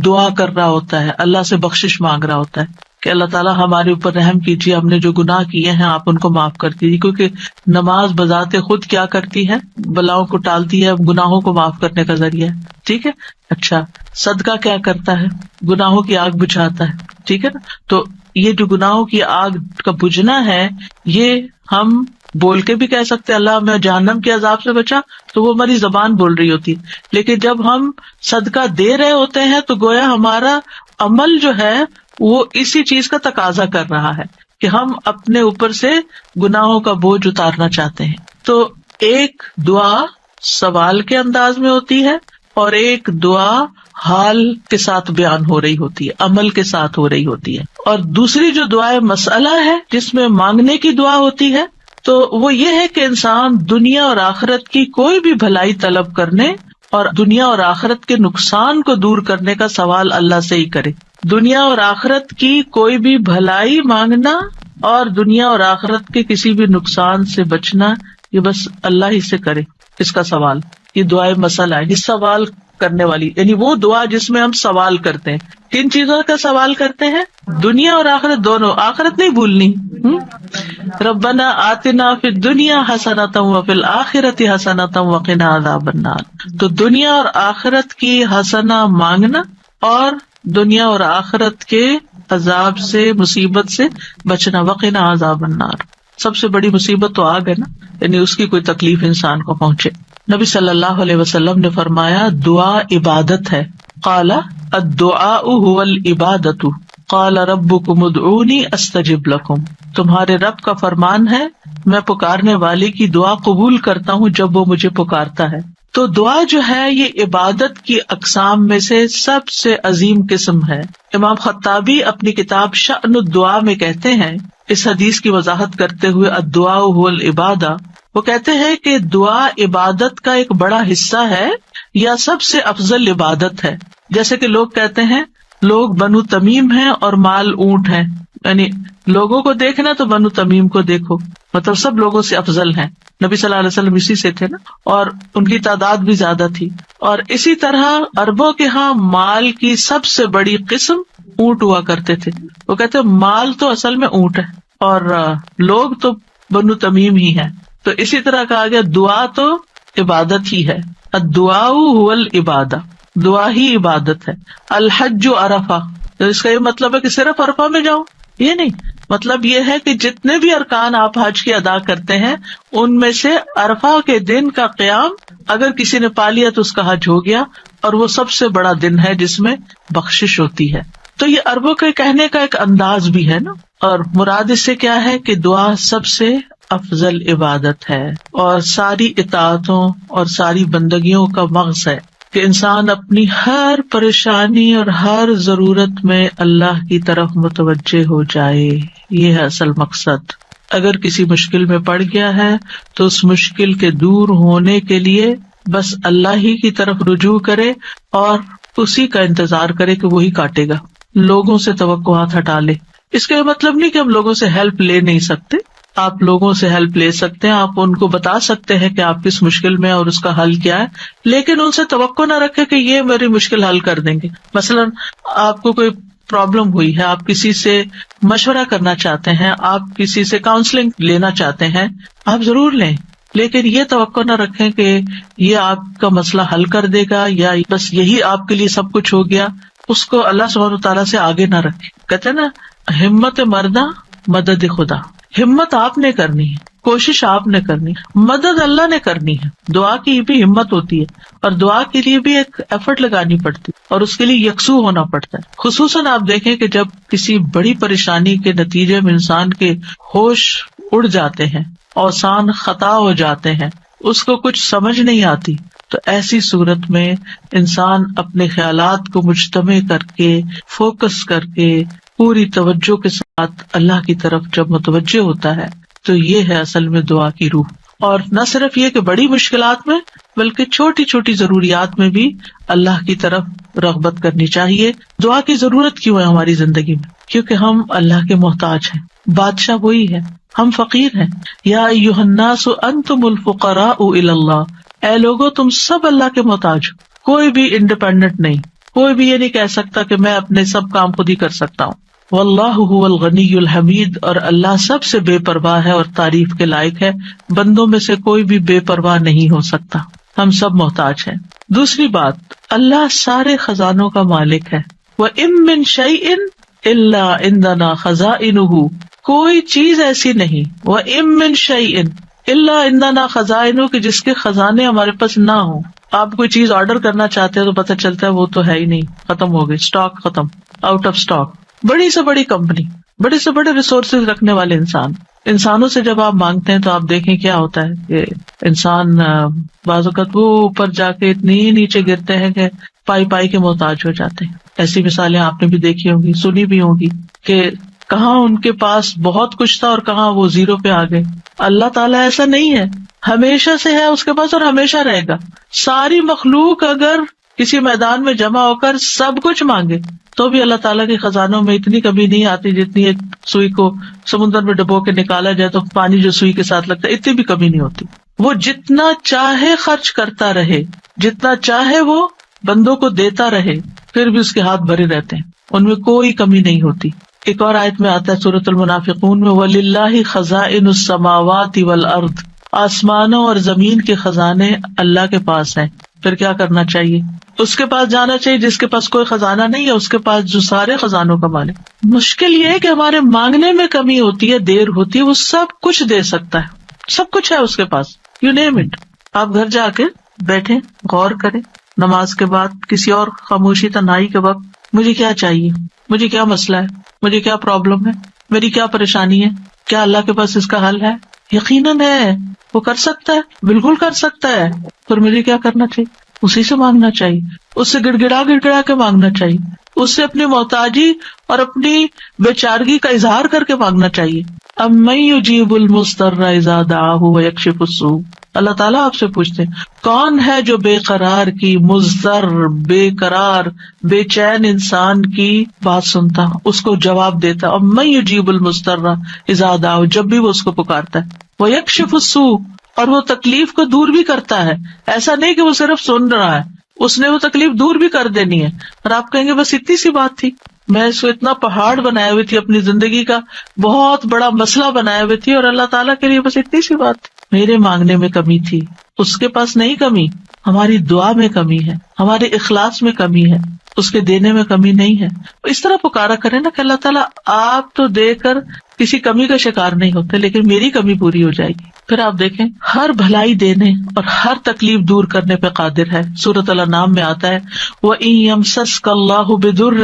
دعا کر رہا ہوتا ہے، اللہ سے بخشش مانگ رہا ہوتا ہے کہ اللہ تعالیٰ ہمارے اوپر رحم کیجیے، ہم نے جو گناہ کیے ہیں آپ ان کو معاف کر دیجیے. کیونکہ نماز بذات خود کیا کرتی ہے؟ بلاؤں کو ٹالتی ہے، گناہوں کو معاف کرنے کا ذریعہ ہے. ٹھیک ہے. اچھا، صدقہ کیا کرتا ہے؟ گناہوں کی آگ بجھاتا ہے. ٹھیک ہے نا. تو یہ جو گناہوں کی آگ کا بجھنا ہے، یہ ہم بول کے بھی کہہ سکتے اللہ میں جہنم کے عذاب سے بچا، تو وہ ہماری زبان بول رہی ہوتی ہے. لیکن جب ہم صدقہ دے رہے ہوتے ہیں تو گویا ہمارا عمل جو ہے وہ اسی چیز کا تقاضا کر رہا ہے کہ ہم اپنے اوپر سے گناہوں کا بوجھ اتارنا چاہتے ہیں. تو ایک دعا سوال کے انداز میں ہوتی ہے اور ایک دعا حال کے ساتھ بیان ہو رہی ہوتی ہے، عمل کے ساتھ ہو رہی ہوتی ہے. اور دوسری جو دعائے مسئلہ ہے جس میں مانگنے کی دعا ہوتی ہے، تو وہ یہ ہے کہ انسان دنیا اور آخرت کی کوئی بھی بھلائی طلب کرنے اور دنیا اور آخرت کے نقصان کو دور کرنے کا سوال اللہ سے ہی کرے. دنیا اور آخرت کی کوئی بھی بھلائی مانگنا اور دنیا اور آخرت کے کسی بھی نقصان سے بچنا، یہ بس اللہ ہی سے کرے اس کا سوال. یہ دعائے مسئلہ ہے، یہ سوال کرنے والی، یعنی وہ دعا جس میں ہم سوال کرتے ہیں. کن چیزوں کا سوال کرتے ہیں؟ دنیا اور آخرت دونوں. آخرت نہیں بھولنی. ربنا آتنا فی الدنیا حسنۃ وفی الآخرۃ حسنۃ وقنا عذاب النار. تو دنیا اور آخرت کی حسنہ مانگنا اور دنیا اور آخرت کے عذاب سے، مصیبت سے بچنا. وقنا عذاب النار، سب سے بڑی مصیبت تو آگ ہے نا، یعنی اس کی کوئی تکلیف انسان کو پہنچے. نبی صلی اللہ علیہ وسلم نے فرمایا دعا عبادت ہے. قال الدعاء هو العبادۃ قال ربکم ادعونی استجب لکم. تمہارے رب کا فرمان ہے میں پکارنے والے کی دعا قبول کرتا ہوں جب وہ مجھے پکارتا ہے. تو دعا جو ہے یہ عبادت کی اقسام میں سے سب سے عظیم قسم ہے. امام خطابی اپنی کتاب شأن الدعاء میں کہتے ہیں، اس حدیث کی وضاحت کرتے ہوئے الدعاء هو العبادہ، وہ کہتے ہیں کہ دعا عبادت کا ایک بڑا حصہ ہے یا سب سے افضل عبادت ہے. جیسے کہ لوگ کہتے ہیں لوگ بنو تمیم ہیں اور مال اونٹ ہیں، یعنی لوگوں کو دیکھنا تو بنو تمیم کو دیکھو، مطلب سب لوگوں سے افضل ہیں. نبی صلی اللہ علیہ وسلم اسی سے تھے نا، اور ان کی تعداد بھی زیادہ تھی. اور اسی طرح عربوں کے ہاں مال کی سب سے بڑی قسم اونٹ ہوا کرتے تھے. وہ کہتے مال تو اصل میں اونٹ ہے اور لوگ تو بنو تمیم ہی ہیں. تو اسی طرح کہا گیا دعا تو عبادت ہی ہے. الدعاء هو العبادہ، دعا ہی عبادت ہے. الحج عرفہ، تو اس کا یہ مطلب ہے کہ صرف عرفہ میں جاؤ، یہ نہیں. مطلب یہ ہے کہ جتنے بھی ارکان آپ حج کے ادا کرتے ہیں ان میں سے عرفہ کے دن کا قیام اگر کسی نے پا لیا تو اس کا حج ہو گیا، اور وہ سب سے بڑا دن ہے جس میں بخشش ہوتی ہے. تو یہ عربوں کے کہنے کا ایک انداز بھی ہے نا. اور مراد اس سے کیا ہے کہ دعا سب سے افضل عبادت ہے اور ساری اطاعتوں اور ساری بندگیوں کا مغز ہے کہ انسان اپنی ہر پریشانی اور ہر ضرورت میں اللہ کی طرف متوجہ ہو جائے. یہ ہے اصل مقصد. اگر کسی مشکل میں پڑ گیا ہے تو اس مشکل کے دور ہونے کے لیے بس اللہ ہی کی طرف رجوع کرے اور اسی کا انتظار کرے کہ وہی کاٹے گا. لوگوں سے توقعات ہٹا لے. اس کا مطلب نہیں کہ ہم لوگوں سے ہیلپ لے نہیں سکتے، آپ لوگوں سے ہیلپ لے سکتے ہیں، آپ ان کو بتا سکتے ہیں کہ آپ کس مشکل میں اور اس کا حل کیا ہے، لیکن ان سے توقع نہ رکھے کہ یہ میری مشکل حل کر دیں گے. مثلاً آپ کو کوئی پرابلم ہوئی ہے، آپ کسی سے مشورہ کرنا چاہتے ہیں، آپ کسی سے کاؤنسلنگ لینا چاہتے ہیں، آپ ضرور لیں، لیکن یہ توقع نہ رکھیں کہ یہ آپ کا مسئلہ حل کر دے گا یا بس یہی آپ کے لیے سب کچھ ہو گیا. اس کو اللہ سبحانہ وتعالیٰ سے آگے نہ رکھے. کہتے ہیں نا ہمت مردہ مدد خدا، ہمت آپ نے کرنی ہے، کوشش آپ نے کرنی ہے، مدد اللہ نے کرنی ہے. دعا کی بھی ہمت ہوتی ہے اور دعا کے لیے بھی ایک ایفرٹ لگانی پڑتی ہے اور اس کے لیے یکسو ہونا پڑتا ہے. خصوصاً آپ دیکھیں کہ جب کسی بڑی پریشانی کے نتیجے میں انسان کے ہوش اڑ جاتے ہیں، اوسان خطا ہو جاتے ہیں، اس کو کچھ سمجھ نہیں آتی، تو ایسی صورت میں انسان اپنے خیالات کو مجتمع کر کے، فوکس کر کے، پوری توجہ کے ساتھ اللہ کی طرف جب متوجہ ہوتا ہے تو یہ ہے اصل میں دعا کی روح. اور نہ صرف یہ کہ بڑی مشکلات میں بلکہ چھوٹی چھوٹی ضروریات میں بھی اللہ کی طرف رغبت کرنی چاہیے. دعا کی ضرورت کیوں ہے ہماری زندگی میں؟ کیونکہ ہم اللہ کے محتاج ہیں، بادشاہ وہی ہے، ہم فقیر ہیں. یا ایھا الناس انتم الفقراء الی اللہ، اے لوگو تم سب اللہ کے محتاج ہو. کوئی بھی انڈیپینڈنٹ نہیں، کوئی بھی یہ نہیں کہہ سکتا کہ میں اپنے سب کام خود ہی کر سکتا ہوں. واللہ هو الغنی الحمید، اور اللہ سب سے بے پرواہ ہے اور تعریف کے لائق ہے. بندوں میں سے کوئی بھی بے پرواہ نہیں ہو سکتا، ہم سب محتاج ہیں. دوسری بات، اللہ سارے خزانوں کا مالک ہے. وَإِن مِّن شَيْءٍ إِلَّا عِندَنَا خَزَائِنُهُ، کوئی چیز ایسی نہیں، وَإِن مِّن شَيْءٍ إِلَّا عِندَنَا خَزَائِنُهُ، کہ جس کے خزانے ہمارے پاس نہ ہوں. آپ کوئی چیز آرڈر کرنا چاہتے ہیں تو پتہ چلتا ہے وہ تو ہے ہی نہیں، ختم ہو گئی، اسٹاک ختم، آؤٹ آف اسٹاک. بڑی سے بڑی کمپنی، بڑے سے بڑے ریسورسز رکھنے والے انسانوں سے جب آپ مانگتے ہیں تو آپ دیکھیں کیا ہوتا ہے کہ انسان بعض اوقات وہ اوپر جا کے اتنی نیچے گرتے ہیں کہ پائی پائی کے محتاج ہو جاتے ہیں. ایسی مثالیں آپ نے بھی دیکھی ہوں گی، سنی بھی ہوگی کہ کہاں ان کے پاس بہت کچھ تھا اور کہاں وہ زیرو پہ آ گئے. اللہ تعالیٰ ایسا نہیں ہے، ہمیشہ سے ہے اس کے پاس اور ہمیشہ رہے گا. ساری مخلوق اگر کسی میدان میں جمع ہو کر سب کچھ مانگے تو بھی اللہ تعالیٰ کے خزانوں میں اتنی کمی نہیں آتی جتنی ایک سوئی کو سمندر میں ڈبو کے نکالا جائے تو پانی جو سوئی کے ساتھ لگتا ہے اتنی بھی کمی نہیں ہوتی. وہ جتنا چاہے خرچ کرتا رہے، جتنا چاہے وہ بندوں کو دیتا رہے، پھر بھی اس کے ہاتھ بھرے رہتے ہیں، ان میں کوئی کمی نہیں ہوتی. ایک اور آیت میں آتا ہے سورۃ المنافقون میں، وَلِلَّهِ خَزَائِنُ السَّمَاوَاتِ وَالْأَرْضِ، آسمانوں اور زمین کے خزانے اللہ کے پاس ہیں. پھر کیا کرنا چاہیے؟ اس کے پاس جانا چاہیے جس کے پاس کوئی خزانہ نہیں ہے، اس کے پاس جو سارے خزانوں کا مالک. مشکل یہ ہے کہ ہمارے مانگنے میں کمی ہوتی ہے، دیر ہوتی ہے. وہ سب کچھ دے سکتا ہے، سب کچھ ہے اس کے پاس، یو نیم اٹ. آپ گھر جا کے بیٹھیں، غور کریں، نماز کے بعد کسی اور خاموشی تنہائی کے وقت مجھے کیا چاہیے، مجھے کیا مسئلہ ہے، مجھے کیا پرابلم ہے، میری کیا پریشانی ہے، کیا اللہ کے پاس اس کا حل ہے؟ یقیناً ہے، وہ کر سکتا ہے، بالکل کر سکتا ہے. پھر مجھے کیا کرنا چاہیے؟ اسی سے مانگنا چاہیے، اس سے گڑ گڑا کے مانگنا چاہیے، اس سے اپنی محتاجی اور اپنی بیچارگی کا اظہار کر کے مانگنا چاہیے. اَمَّن يُجِيبُ الْمُضْطَرَّ إِذَا دَعَاهُ وَيَكْشِفُ السُّوءَ، اللہ تعالیٰ آپ سے پوچھتے ہیں کون ہے جو بے قرار کی، مضطر، بے قرار، بے چین انسان کی بات سنتا، اس کو جواب دیتا. اَمَّن يُجِيبُ الْمُضْطَرَّ إِذَا دَعَاهُ، جب بھی وہ اس کو پکارتا ہے. وَيَكْشِفُ السُّوءَ، اور وہ تکلیف کو دور بھی کرتا ہے. ایسا نہیں کہ وہ صرف سن رہا ہے، اس نے وہ تکلیف دور بھی کر دینی ہے. اور آپ کہیں گے بس اتنی سی بات تھی، میں اس کو اتنا پہاڑ بنائے ہوئی تھی، اپنی زندگی کا بہت بڑا مسئلہ بنائے ہوئے تھی، اور اللہ تعالیٰ کے لیے بس اتنی سی بات تھی. میرے مانگنے میں کمی تھی، اس کے پاس نہیں کمی. ہماری دعا میں کمی ہے، ہمارے اخلاص میں کمی ہے، اس کے دینے میں کمی نہیں ہے. اس طرح پکارا کرے نا کہ اللہ تعالیٰ آپ تو دے کر کسی کمی کا شکار نہیں ہوتے، لیکن میری کمی پوری ہو جائے گی. پھر آپ دیکھیں ہر بھلائی دینے اور ہر تکلیف دور کرنے پہ قادر ہے. سورۃ الانعام میں آتا ہے وَإِن يَمْسَسْكَ اللَّهُ بِضُرٍّ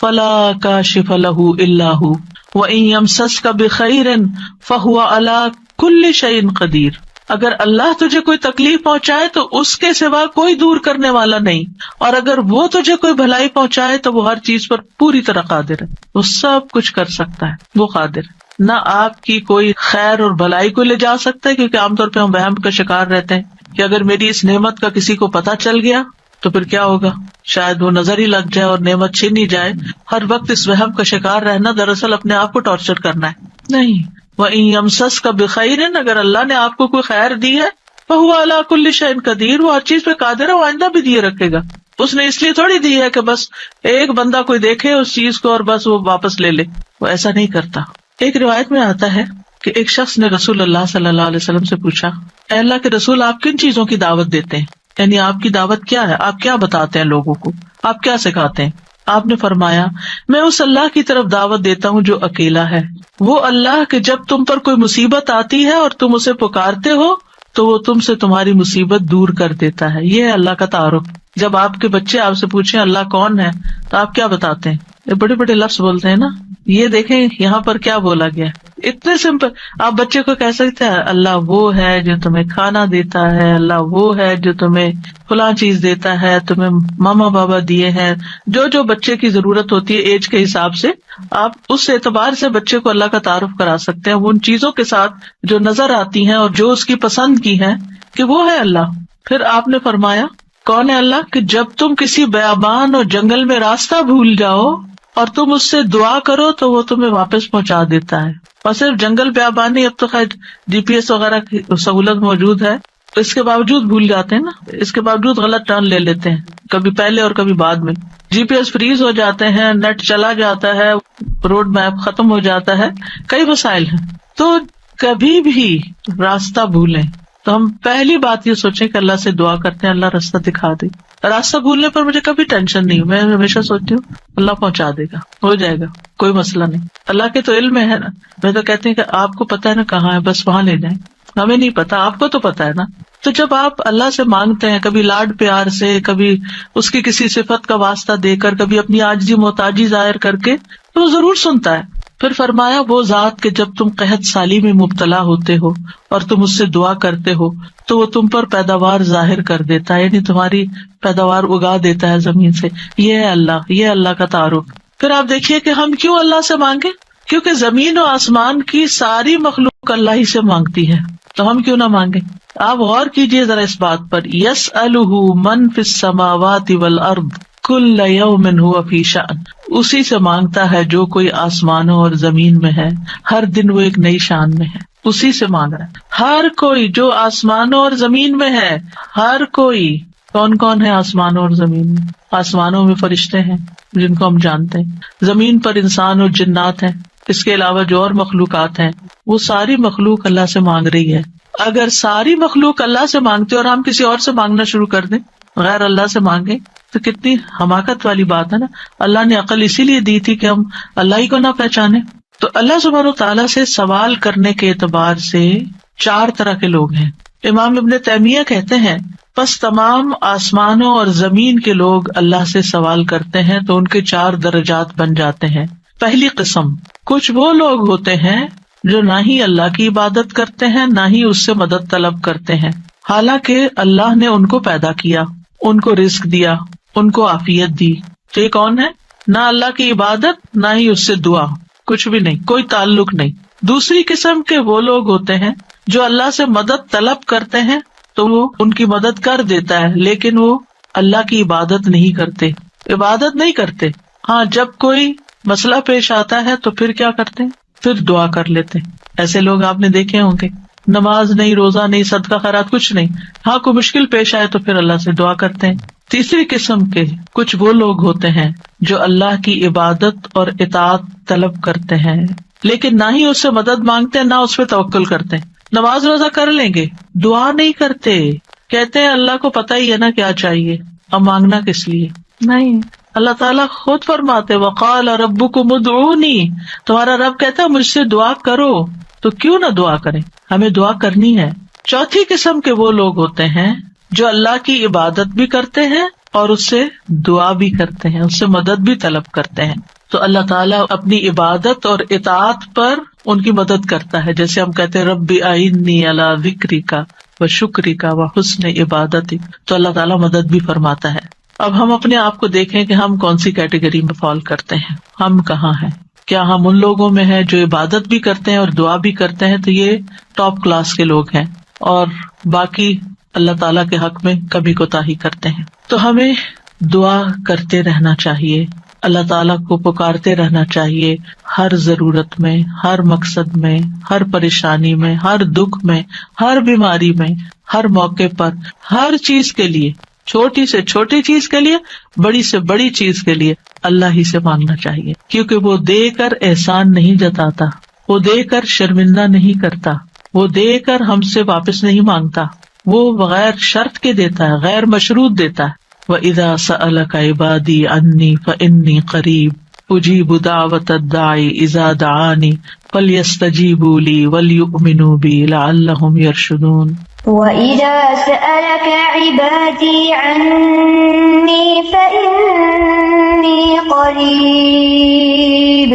فَلَا كَاشِفَ لَهُ إِلَّا هُوَ وَإِن يَمْسَسْكَ بِخَيْرٍ فَهُوَ عَلَى كُلِّ شَيْءٍ قَدِيرٌ. اگر اللہ تجھے کوئی تکلیف پہنچائے تو اس کے سوا کوئی دور کرنے والا نہیں، اور اگر وہ تجھے کوئی بھلائی پہنچائے تو وہ ہر چیز پر پوری طرح قادر ہے. وہ سب کچھ کر سکتا ہے، وہ قادر ہے. نہ آپ کی کوئی خیر اور بھلائی کو لے جا سکتا ہے، کیونکہ عام طور پہ ہم وہم کا شکار رہتے ہیں کہ اگر میری اس نعمت کا کسی کو پتہ چل گیا تو پھر کیا ہوگا، شاید وہ نظر ہی لگ جائے اور نعمت چھین ہی جائے. ہر وقت اس وہم کا شکار رہنا دراصل اپنے آپ کو ٹارچر کرنا ہے. نہیں، وَإِن يَمْسَسْكَ بِخَيْرٍ، اگر اللہ نے آپ کو کوئی خیر دی ہے، فَهُوَ عَلَى كُلِّ شَيْءٍ قَدِيرٌ، وہ ہر چیز پہ قادر ہے، وہ آئندہ بھی دیے رکھے گا. اس نے اس لیے تھوڑی دی ہے کہ بس ایک بندہ کوئی دیکھے اس چیز کو اور بس وہ واپس لے لے، وہ ایسا نہیں کرتا. ایک روایت میں آتا ہے کہ ایک شخص نے رسول اللہ صلی اللہ علیہ وسلم سے پوچھا، اے اللہ کے رسول، آپ کن چیزوں کی دعوت دیتے ہیں؟ یعنی آپ کی دعوت کیا ہے، آپ کیا بتاتے ہیں لوگوں کو، آپ کیا سکھاتے ہیں؟ آپ نے فرمایا میں اس اللہ کی طرف دعوت دیتا ہوں جو اکیلا ہے، وہ اللہ کہ جب تم پر کوئی مصیبت آتی ہے اور تم اسے پکارتے ہو تو وہ تم سے تمہاری مصیبت دور کر دیتا ہے. یہ ہے اللہ کا تعارف. جب آپ کے بچے آپ سے پوچھیں اللہ کون ہے تو آپ کیا بتاتے ہیں؟ یہ بڑے بڑے لفظ بولتے ہیں نا. یہ دیکھیں یہاں پر کیا بولا گیا، اتنے سمپل. آپ بچے کو کہہ سکتے ہیں اللہ وہ ہے جو تمہیں کھانا دیتا ہے، اللہ وہ ہے جو تمہیں فلاں چیز دیتا ہے، تمہیں ماما بابا دیے ہیں. جو جو بچے کی ضرورت ہوتی ہے ایج کے حساب سے آپ اس اعتبار سے بچے کو اللہ کا تعارف کرا سکتے ہیں، وہ ان چیزوں کے ساتھ جو نظر آتی ہیں اور جو اس کی پسند کی ہیں کہ وہ ہے اللہ. پھر آپ نے فرمایا کون ہے اللہ کہ جب تم کسی بیابان اور جنگل میں راستہ بھول جاؤ اور تم اس سے دعا کرو تو وہ تمہیں واپس پہنچا دیتا ہے. اور صرف جنگل بیابان نہیں، اب تو خیر GPS وغیرہ کی سہولت موجود ہے، تو اس کے باوجود بھول جاتے ہیں نا، اس کے باوجود غلط ٹرن لے لیتے ہیں، کبھی پہلے اور کبھی بعد میں. GPS فریز ہو جاتے ہیں، نیٹ چلا جاتا ہے، روڈ میپ ختم ہو جاتا ہے، کئی مسائل ہیں. تو کبھی بھی راستہ بھولیں تو ہم پہلی بات یہ سوچیں کہ اللہ سے دعا کرتے ہیں اللہ راستہ دکھا دے. راستہ بھولنے پر مجھے کبھی ٹینشن نہیں، میں ہمیشہ سوچتی ہوں اللہ پہنچا دے گا، ہو جائے گا، کوئی مسئلہ نہیں. اللہ کے تو علم ہے نا. میں تو کہتی ہوں کہ آپ کو پتا ہے نا کہاں ہے، بس وہاں لے جائیں. ہمیں نہیں پتا، آپ کو تو پتا ہے نا. تو جب آپ اللہ سے مانگتے ہیں، کبھی لاڈ پیار سے، کبھی اس کی کسی صفت کا واسطہ دے کر، کبھی اپنی عاجزی محتاجی ظاہر کر کے، تو وہ ضرور سنتا ہے. پھر فرمایا وہ ذات کہ جب تم قحط سالی میں مبتلا ہوتے ہو اور تم اس سے دعا کرتے ہو تو وہ تم پر پیداوار ظاہر کر دیتا ہے، یعنی تمہاری پیداوار اگا دیتا ہے زمین سے. یہ ہے اللہ، یہ اللہ کا تعارف. پھر آپ دیکھیے کہ ہم کیوں اللہ سے مانگے، کیونکہ زمین و آسمان کی ساری مخلوق اللہ ہی سے مانگتی ہے، تو ہم کیوں نہ مانگے. آپ غور کیجئے ذرا اس بات پر، یسألہ من فی السماوات والارض کل یوم ھو فی شأن. اسی سے مانگتا ہے جو کوئی آسمانوں اور زمین میں ہے، ہر دن وہ ایک نئی شان میں ہے. اسی سے مانگ رہا ہے ہر کوئی جو آسمانوں اور زمین میں ہے، ہر کوئی. کون کون ہے آسمانوں اور زمین میں؟ آسمانوں میں فرشتے ہیں جن کو ہم جانتے ہیں، زمین پر انسان اور جنات ہیں، اس کے علاوہ جو اور مخلوقات ہیں، وہ ساری مخلوق اللہ سے مانگ رہی ہے. اگر ساری مخلوق اللہ سے مانگتے اور ہم کسی اور سے مانگنا شروع کر دیں، غیر اللہ سے مانگیں، تو کتنی حماقت والی بات ہے نا. اللہ نے عقل اسی لیے دی تھی کہ ہم اللہ ہی کو نہ پہچانے. تو اللہ سبحانہ و تعالیٰ سے سوال کرنے کے اعتبار سے 4 طرح کے لوگ ہیں. امام ابن تیمیہ کہتے ہیں پس تمام آسمانوں اور زمین کے لوگ اللہ سے سوال کرتے ہیں تو ان کے 4 درجات بن جاتے ہیں. پہلی قسم، کچھ وہ لوگ ہوتے ہیں جو نہ ہی اللہ کی عبادت کرتے ہیں نہ ہی اس سے مدد طلب کرتے ہیں، حالانکہ اللہ نے ان کو پیدا کیا، ان کو رزق دیا، ان کو عافیت دی. تو یہ کون ہے؟ نہ اللہ کی عبادت نہ ہی اس سے دعا، کچھ بھی نہیں، کوئی تعلق نہیں. دوسری قسم کے وہ لوگ ہوتے ہیں جو اللہ سے مدد طلب کرتے ہیں تو وہ ان کی مدد کر دیتا ہے، لیکن وہ اللہ کی عبادت نہیں کرتے، عبادت نہیں کرتے. ہاں جب کوئی مسئلہ پیش آتا ہے تو پھر کیا کرتے ہیں؟ پھر دعا کر لیتے ہیں. ایسے لوگ آپ نے دیکھے ہوں گے، نماز نہیں، روزہ نہیں، صدقہ خیرات کچھ نہیں، ہاں کوئی مشکل پیش آئے تو پھر اللہ سے دعا کرتے ہیں. تیسری قسم کے کچھ وہ لوگ ہوتے ہیں جو اللہ کی عبادت اور اطاعت طلب کرتے ہیں لیکن نہ ہی اس سے مدد مانگتے ہیں نہ اس پہ توکل کرتے ہیں. نماز روزہ کر لیں گے، دعا نہیں کرتے، کہتے ہیں اللہ کو پتہ ہی ہے نا کیا چاہیے، اب مانگنا کس لیے. نہیں، اللہ تعالیٰ خود فرماتے وقال ربکم ادعونی، تمہارا رب کہتا ہے مجھ سے دعا کرو، تو کیوں نہ دعا کریں، ہمیں دعا کرنی ہے. چوتھی قسم کے وہ لوگ ہوتے ہیں جو اللہ کی عبادت بھی کرتے ہیں اور اس سے دعا بھی کرتے ہیں، اس سے مدد بھی طلب کرتے ہیں. تو اللہ تعالیٰ اپنی عبادت اور اطاعت پر ان کی مدد کرتا ہے. جیسے ہم کہتے ہیں رب اعنی علی ذکرک و شکرک و حسن عبادتک، تو اللہ تعالیٰ مدد بھی فرماتا ہے. اب ہم اپنے آپ کو دیکھیں کہ ہم کون سی کیٹیگری میں فال کرتے ہیں، ہم کہاں ہیں. کیا ہم ان لوگوں میں ہیں جو عبادت بھی کرتے ہیں اور دعا بھی کرتے ہیں، تو یہ ٹاپ کلاس کے لوگ ہیں، اور باقی اللہ تعالیٰ کے حق میں کبھی کوتاہی کرتے ہیں. تو ہمیں دعا کرتے رہنا چاہیے، اللہ تعالیٰ کو پکارتے رہنا چاہیے، ہر ضرورت میں، ہر مقصد میں، ہر پریشانی میں، ہر دکھ میں، ہر بیماری میں، ہر موقع پر، ہر چیز کے لیے، چھوٹی سے چھوٹی چیز کے لیے، بڑی سے بڑی چیز کے لیے اللہ ہی سے مانگنا چاہیے. کیونکہ وہ دے کر احسان نہیں جتاتا، وہ دے کر شرمندہ نہیں کرتا، وہ دے کر ہم سے واپس نہیں مانگتا، وہ بغیر شرط کے دیتا ہے، غیر مشروط دیتا ہے. وَإِذَا سَأَلَكَ عِبَادِي عَنِّي فَإِنِّي قَرِيبٌ أُجِيبُ دَعْوَةَ الدَّاعِ إِذَا دَعَانِ فَلْيَسْتَجِيبُوا لِي وَلْيُؤْمِنُوا بِي لَعَلَّهُمْ يَرْشُدُونَ. وَإِذَا سَأَلَكَ عِبَادِي عَنِّي فَإِنِّي قَرِيبٌ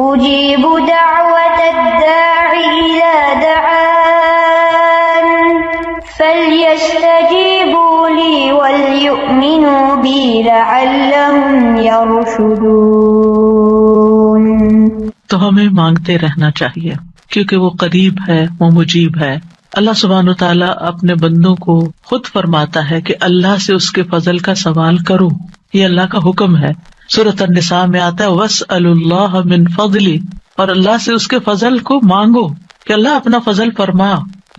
أُجِيبُ دَعْوَةَ الدَّاعِ إِذَا دَعَانِ فَلْيَسْتَجِيبُوا لِي وَلْيُؤْمِنُوا بِي لَعَلَّهُمْ يَرْشُدُونَ. تو ہمیں مانگتے رہنا چاہیے کیونکہ وہ قریب ہے، وہ مجیب ہے. اللہ سبحانہ وتعالیٰ اپنے بندوں کو خود فرماتا ہے کہ اللہ سے اس کے فضل کا سوال کرو، یہ اللہ کا حکم ہے. سورۃ النساء میں آتا ہے وَاسْأَلُوا اللَّهَ مِن فَضْلِهِ، اور اللہ سے اس کے فضل کو مانگو کہ اللہ اپنا فضل فرما.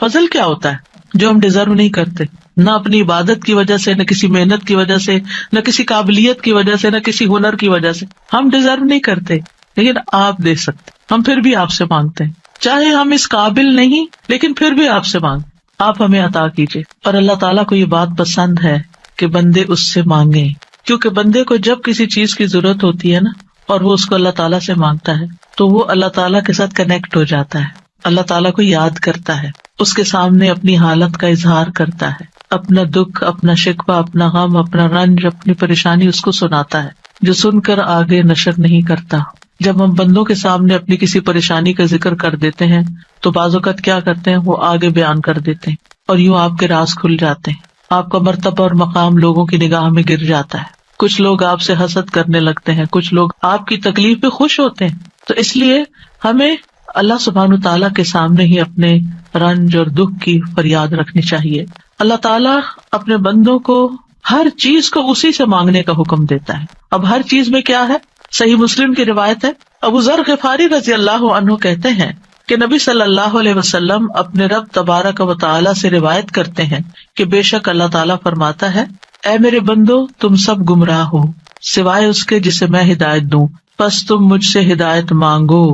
فضل کیا ہوتا ہے؟ جو ہم ڈیزرو نہیں کرتے، نہ اپنی عبادت کی وجہ سے، نہ کسی محنت کی وجہ سے، نہ کسی قابلیت کی وجہ سے، نہ کسی ہنر کی وجہ سے. ہم ڈیزرو نہیں کرتے لیکن آپ دے سکتے. ہم پھر بھی آپ سے مانگتے ہیں، چاہے ہم اس قابل نہیں لیکن پھر بھی آپ سے مانگ، آپ ہمیں عطا کیجیے. اور اللہ تعالیٰ کو یہ بات پسند ہے کہ بندے اس سے مانگیں، کیونکہ بندے کو جب کسی چیز کی ضرورت ہوتی ہے نا اور وہ اس کو اللہ تعالیٰ سے مانگتا ہے تو وہ اللہ تعالیٰ کے ساتھ کنیکٹ ہو جاتا ہے، اللہ تعالیٰ کو یاد کرتا ہے، اس کے سامنے اپنی حالت کا اظہار کرتا ہے، اپنا دکھ، اپنا شکوہ، اپنا غم، اپنا رنج، اپنی پریشانی اس کو سناتا ہے، جو سن کر آگے نشر نہیں کرتا. جب ہم بندوں کے سامنے اپنی کسی پریشانی کا ذکر کر دیتے ہیں تو بعض اوقات کیا کرتے ہیں، وہ آگے بیان کر دیتے ہیں اور یوں آپ کے راز کھل جاتے ہیں، آپ کا مرتبہ اور مقام لوگوں کی نگاہ میں گر جاتا ہے. کچھ لوگ آپ سے حسد کرنے لگتے ہیں، کچھ لوگ آپ کی تکلیف پہ خوش ہوتے ہیں. تو اس لیے ہمیں اللہ سبحانہ تعالیٰ کے سامنے ہی اپنے رنج اور دکھ کی فریاد رکھنی چاہیے. اللہ تعالیٰ اپنے بندوں کو ہر چیز کو اسی سے مانگنے کا حکم دیتا ہے. اب ہر چیز میں کیا ہے؟ صحیح مسلم کی روایت ہے، ابو ذر غفاری رضی اللہ عنہ کہتے ہیں کہ نبی صلی اللہ علیہ وسلم اپنے رب تبارک و تعالیٰ سے روایت کرتے ہیں کہ بے شک اللہ تعالیٰ فرماتا ہے، اے میرے بندو تم سب گمراہ ہو سوائے اس کے جسے میں ہدایت دوں، پس تم مجھ سے ہدایت مانگو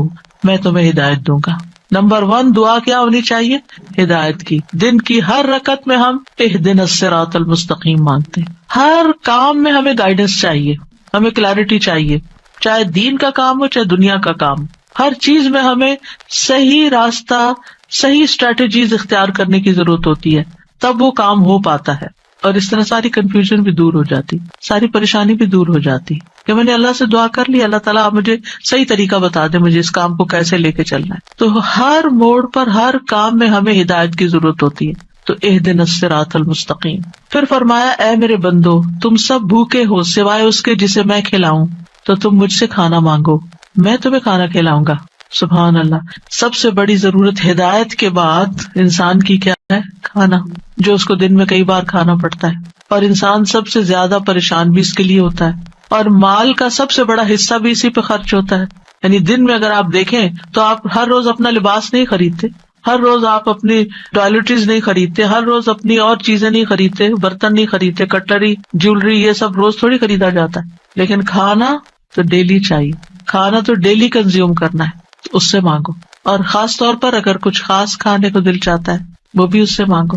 میں تمہیں ہدایت دوں گا. نمبر 1 دعا کیا ہونی چاہیے؟ ہدایت کی. دن کی ہر رکعت میں ہم اہدنا الصراط المستقیم مانگتے ہیں. ہر کام میں ہمیں گائیڈنس چاہیے، ہمیں کلیرٹی چاہیے، چاہے دین کا کام ہو چاہے دنیا کا کام. ہر چیز میں ہمیں صحیح راستہ، صحیح اسٹریٹجیز اختیار کرنے کی ضرورت ہوتی ہے، تب وہ کام ہو پاتا ہے. اور اس طرح ساری کنفیوژن بھی دور ہو جاتی، ساری پریشانی بھی دور ہو جاتی کہ میں نے اللہ سے دعا کر لی، اللہ تعالیٰ آپ مجھے صحیح طریقہ بتا دے، مجھے اس کام کو کیسے لے کے چلنا ہے. تو ہر موڑ پر، ہر کام میں ہمیں ہدایت کی ضرورت ہوتی ہے. تو اہدنا الصراط المستقیم. پھر فرمایا، اے میرے بندو تم سب بھوکے ہو سوائے اس کے جسے میں کھلاؤں، تو تم مجھ سے کھانا مانگو میں تمہیں کھانا کھلاؤں گا. سبحان اللہ. سب سے بڑی ضرورت ہدایت کے بعد انسان کی کیا ہے؟ کھانا، جو اس کو دن میں کئی بار کھانا پڑتا ہے. اور انسان سب سے زیادہ پریشان بھی اس کے لیے ہوتا ہے، اور مال کا سب سے بڑا حصہ بھی اسی پہ خرچ ہوتا ہے. یعنی دن میں اگر آپ دیکھیں تو آپ ہر روز اپنا لباس نہیں خریدتے، ہر روز آپ اپنی ٹوائلٹریز نہیں خریدتے، ہر روز اپنی اور چیزیں نہیں خریدتے، برتن نہیں خریدتے، کٹلری، جیولری، یہ سب روز تھوڑی خریدا جاتا ہے. لیکن کھانا تو ڈیلی چاہیے، کھانا تو ڈیلی کنزیوم کرنا ہے، اس سے مانگو. اور خاص طور پر اگر کچھ خاص کھانے کو دل چاہتا ہے وہ بھی اس سے مانگو.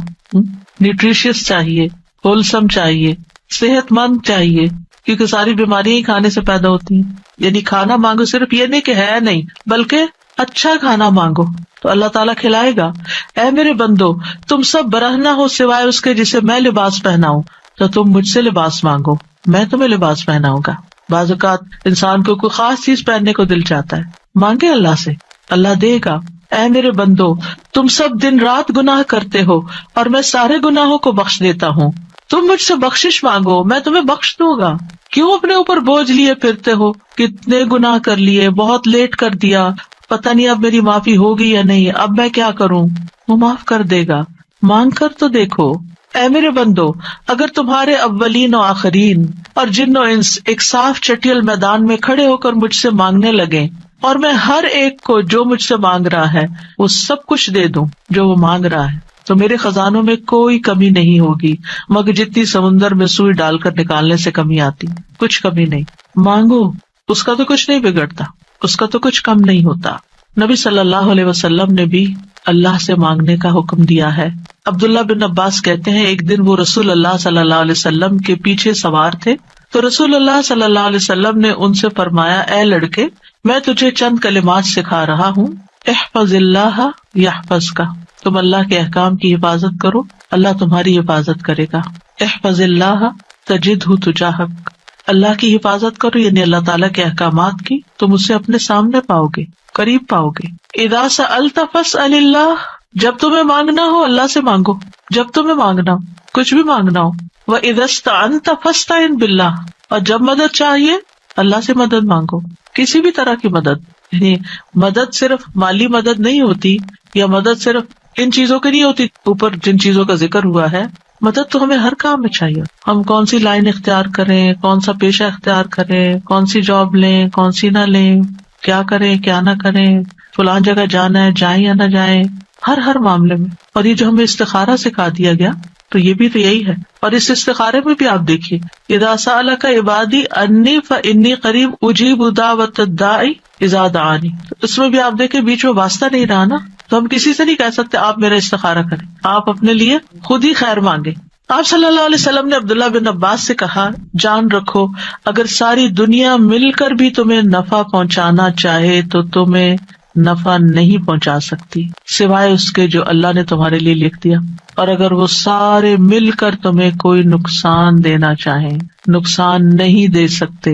نیوٹریشیس چاہیے، ہولسم چاہیے، صحت مند چاہیے، کیونکہ ساری بیماریاں ہی کھانے سے پیدا ہوتی ہیں. یعنی کھانا مانگو، صرف یہ نہیں کہ ہے نہیں، بلکہ اچھا کھانا مانگو تو اللہ تعالیٰ کھلائے گا. اے میرے بندو تم سب برہنہ ہو سوائے اس کے جسے میں لباس پہناؤں، تو تم مجھ سے لباس مانگو میں تمہیں لباس پہناؤں گا. بعض اوقات انسان کو کوئی خاص چیز پہننے کو دل چاہتا ہے، مانگے اللہ سے، اللہ دے گا. اے میرے بندو تم سب دن رات گناہ کرتے ہو اور میں سارے گناہوں کو بخش دیتا ہوں، تم مجھ سے بخشش مانگو میں تمہیں بخش دوں گا. کیوں اپنے اوپر بوجھ لیے پھرتے ہو؟ کتنے گناہ کر لیے، بہت لیٹ کر دیا، پتہ نہیں اب میری معافی ہوگی یا نہیں، اب میں کیا کروں؟ وہ معاف کر دے گا، مانگ کر تو دیکھو. اے میرے بندو اگر تمہارے اولین و آخرین اور جن و انس ایک صاف چٹیل میدان میں کھڑے ہو کر مجھ سے مانگنے لگے اور میں ہر ایک کو جو مجھ سے مانگ رہا ہے وہ سب کچھ دے دوں جو وہ مانگ رہا ہے، تو میرے خزانوں میں کوئی کمی نہیں ہوگی مگر جتنی سمندر میں سوئی ڈال کر نکالنے سے کمی آتی، کچھ کمی نہیں. مانگو، اس کا تو کچھ نہیں بگڑتا، اس کا تو کچھ کم نہیں ہوتا. نبی صلی اللہ علیہ وسلم نے بھی اللہ سے مانگنے کا حکم دیا ہے۔ عبداللہ بن عباس کہتے ہیں ایک دن وہ رسول اللہ صلی اللہ علیہ وسلم کے پیچھے سوار تھے تو رسول اللہ صلی اللہ علیہ وسلم نے ان سے فرمایا، اے لڑکے، میں تجھے چند کلمات سکھا رہا ہوں، احفظ اللہ یحفظک، تم اللہ کے احکام کی حفاظت کرو، اللہ تمہاری حفاظت کرے گا۔ احفظ اللہ تجدہ تجاہک، اللہ کی حفاظت کرو یعنی اللہ تعالیٰ کے احکامات کی، تم اسے اپنے سامنے پاؤ گے، قریب پاؤ گے۔ اذا سألت فاسأل اللہ، جب تمہیں مانگنا ہو اللہ سے مانگو، جب تمہیں مانگنا ہو، کچھ بھی مانگنا ہو۔ وَإِذَا اسْتَعَنْتَ فَاسْتَعِنْ بِاللَّهِ، اور جب مدد چاہیے اللہ سے مدد مانگو، کسی بھی طرح کی مدد، یعنی مدد صرف مالی مدد نہیں ہوتی، یا مدد صرف ان چیزوں کی نہیں ہوتی اوپر جن چیزوں کا ذکر ہوا ہے، مدد تو ہمیں ہر کام میں چاہیے۔ ہم کون سی لائن اختیار کریں، کون سا پیشہ اختیار کریں، کون سی جاب لیں، کون سی نہ لیں، کیا کریں کیا نہ کریں، فلاں جگہ جانا ہے جائیں یا نہ جائیں، ہر معاملے میں۔ اور یہ جو ہمیں استخارہ سکھا دیا گیا تو یہ بھی تو یہی ہے۔ اور اس استخارے میں بھی آپ دیکھیے، اذا سألک عبادی انی فانی قریب اجیب دعوت الداعی اذا دعانی، اس میں بھی آپ دیکھیں بیچ میں واسطہ نہیں رہا نا، تو ہم کسی سے نہیں کہہ سکتے آپ میرا استخارہ کریں، آپ اپنے لیے خود ہی خیر مانگے۔ آپ صلی اللہ علیہ وسلم نے عبداللہ بن عباس سے کہا، جان رکھو اگر ساری دنیا مل کر بھی تمہیں نفع پہنچانا چاہے تو تمہیں نفع نہیں پہنچا سکتی سوائے اس کے جو اللہ نے تمہارے لیے لکھ دیا، اور اگر وہ سارے مل کر تمہیں کوئی نقصان دینا چاہیں نقصان نہیں دے سکتے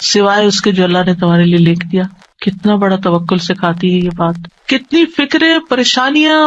سوائے اس کے جو اللہ نے تمہارے لیے لکھ دیا۔ کتنا بڑا توکل سکھاتی ہے یہ بات، کتنی فکریں پریشانیاں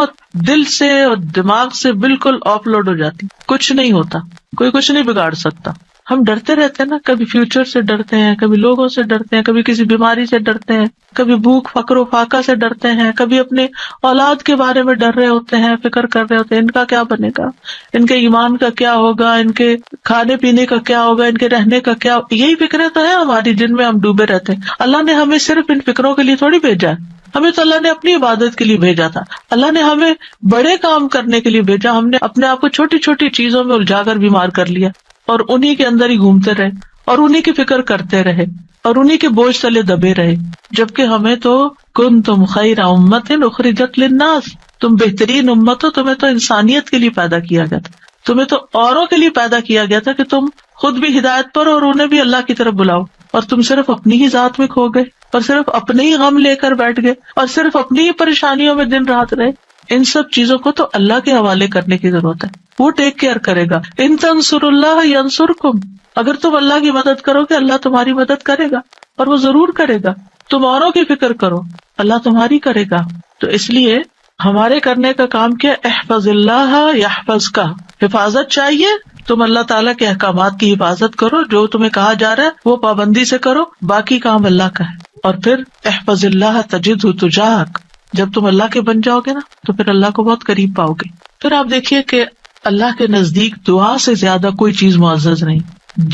دل سے اور دماغ سے بالکل آف لوڈ ہو جاتی، کچھ نہیں ہوتا، کوئی کچھ نہیں بگاڑ سکتا۔ ہم ڈرتے رہتے ہیں نا، کبھی فیوچر سے ڈرتے ہیں، کبھی لوگوں سے ڈرتے ہیں، کبھی کسی بیماری سے ڈرتے ہیں، کبھی بھوک فقر و فاقہ سے ڈرتے ہیں، کبھی اپنے اولاد کے بارے میں ڈر رہے ہوتے ہیں، فکر کر رہے ہوتے ہیں ان کا کیا بنے گا، ان کے ایمان کا کیا ہوگا، ان کے کھانے پینے کا کیا ہوگا، ان کے رہنے کا کیا، یہی فکریں تو ہیں ہماری جن میں ہم ڈوبے رہتے ہیں۔ اللہ نے ہمیں صرف ان فکروں کے لیے تھوڑی بھیجا ہے، ہمیں تو اللہ نے اپنی عبادت کے لیے بھیجا تھا، اللہ نے ہمیں بڑے کام کرنے کے لیے بھیجا، ہم نے اپنے آپ کو چھوٹی چھوٹی چیزوں میں الجھا کر بیمار کر لیا اور انہی کے اندر ہی گھومتے رہے اور انہی کی فکر کرتے رہے اور انہی کے بوجھ تلے دبے رہے، جبکہ ہمیں تو کنتم خیر امت اخرجت للناس، تم بہترین امت ہو، تمہیں تو انسانیت کے لیے پیدا کیا گیا تھا، تمہیں تو اوروں کے لیے پیدا کیا گیا تھا کہ تم خود بھی ہدایت پر اور انہیں بھی اللہ کی طرف بلاؤ، اور تم صرف اپنی ہی ذات میں کھو گئے اور صرف اپنے ہی غم لے کر بیٹھ گئے اور صرف اپنی ہی پریشانیوں میں دن رات رہے۔ ان سب چیزوں کو تو اللہ کے حوالے کرنے کی ضرورت ہے، وہ ٹیک کیئر کرے گا۔ ان تنصروا اللہ ینصرکم، اگر تم اللہ کی مدد کرو گے اللہ تمہاری مدد کرے گا، اور وہ ضرور کرے گا۔ تم اوروں کی فکر کرو اللہ تمہاری کرے گا۔ تو اس لیے ہمارے کرنے کا کام کیا، احفظ اللہ یحفظک، حفاظت چاہیے، تم اللہ تعالیٰ کے احکامات کی حفاظت کرو، جو تمہیں کہا جا رہا ہے وہ پابندی سے کرو، باقی کام اللہ کا ہے۔ اور پھر احفظ اللہ تجدہ تجاہک، جب تم اللہ کے بن جاؤ گے نا تو پھر اللہ کو بہت قریب پاؤ گے۔ پھر آپ دیکھیے کہ اللہ کے نزدیک دعا سے زیادہ کوئی چیز معزز نہیں۔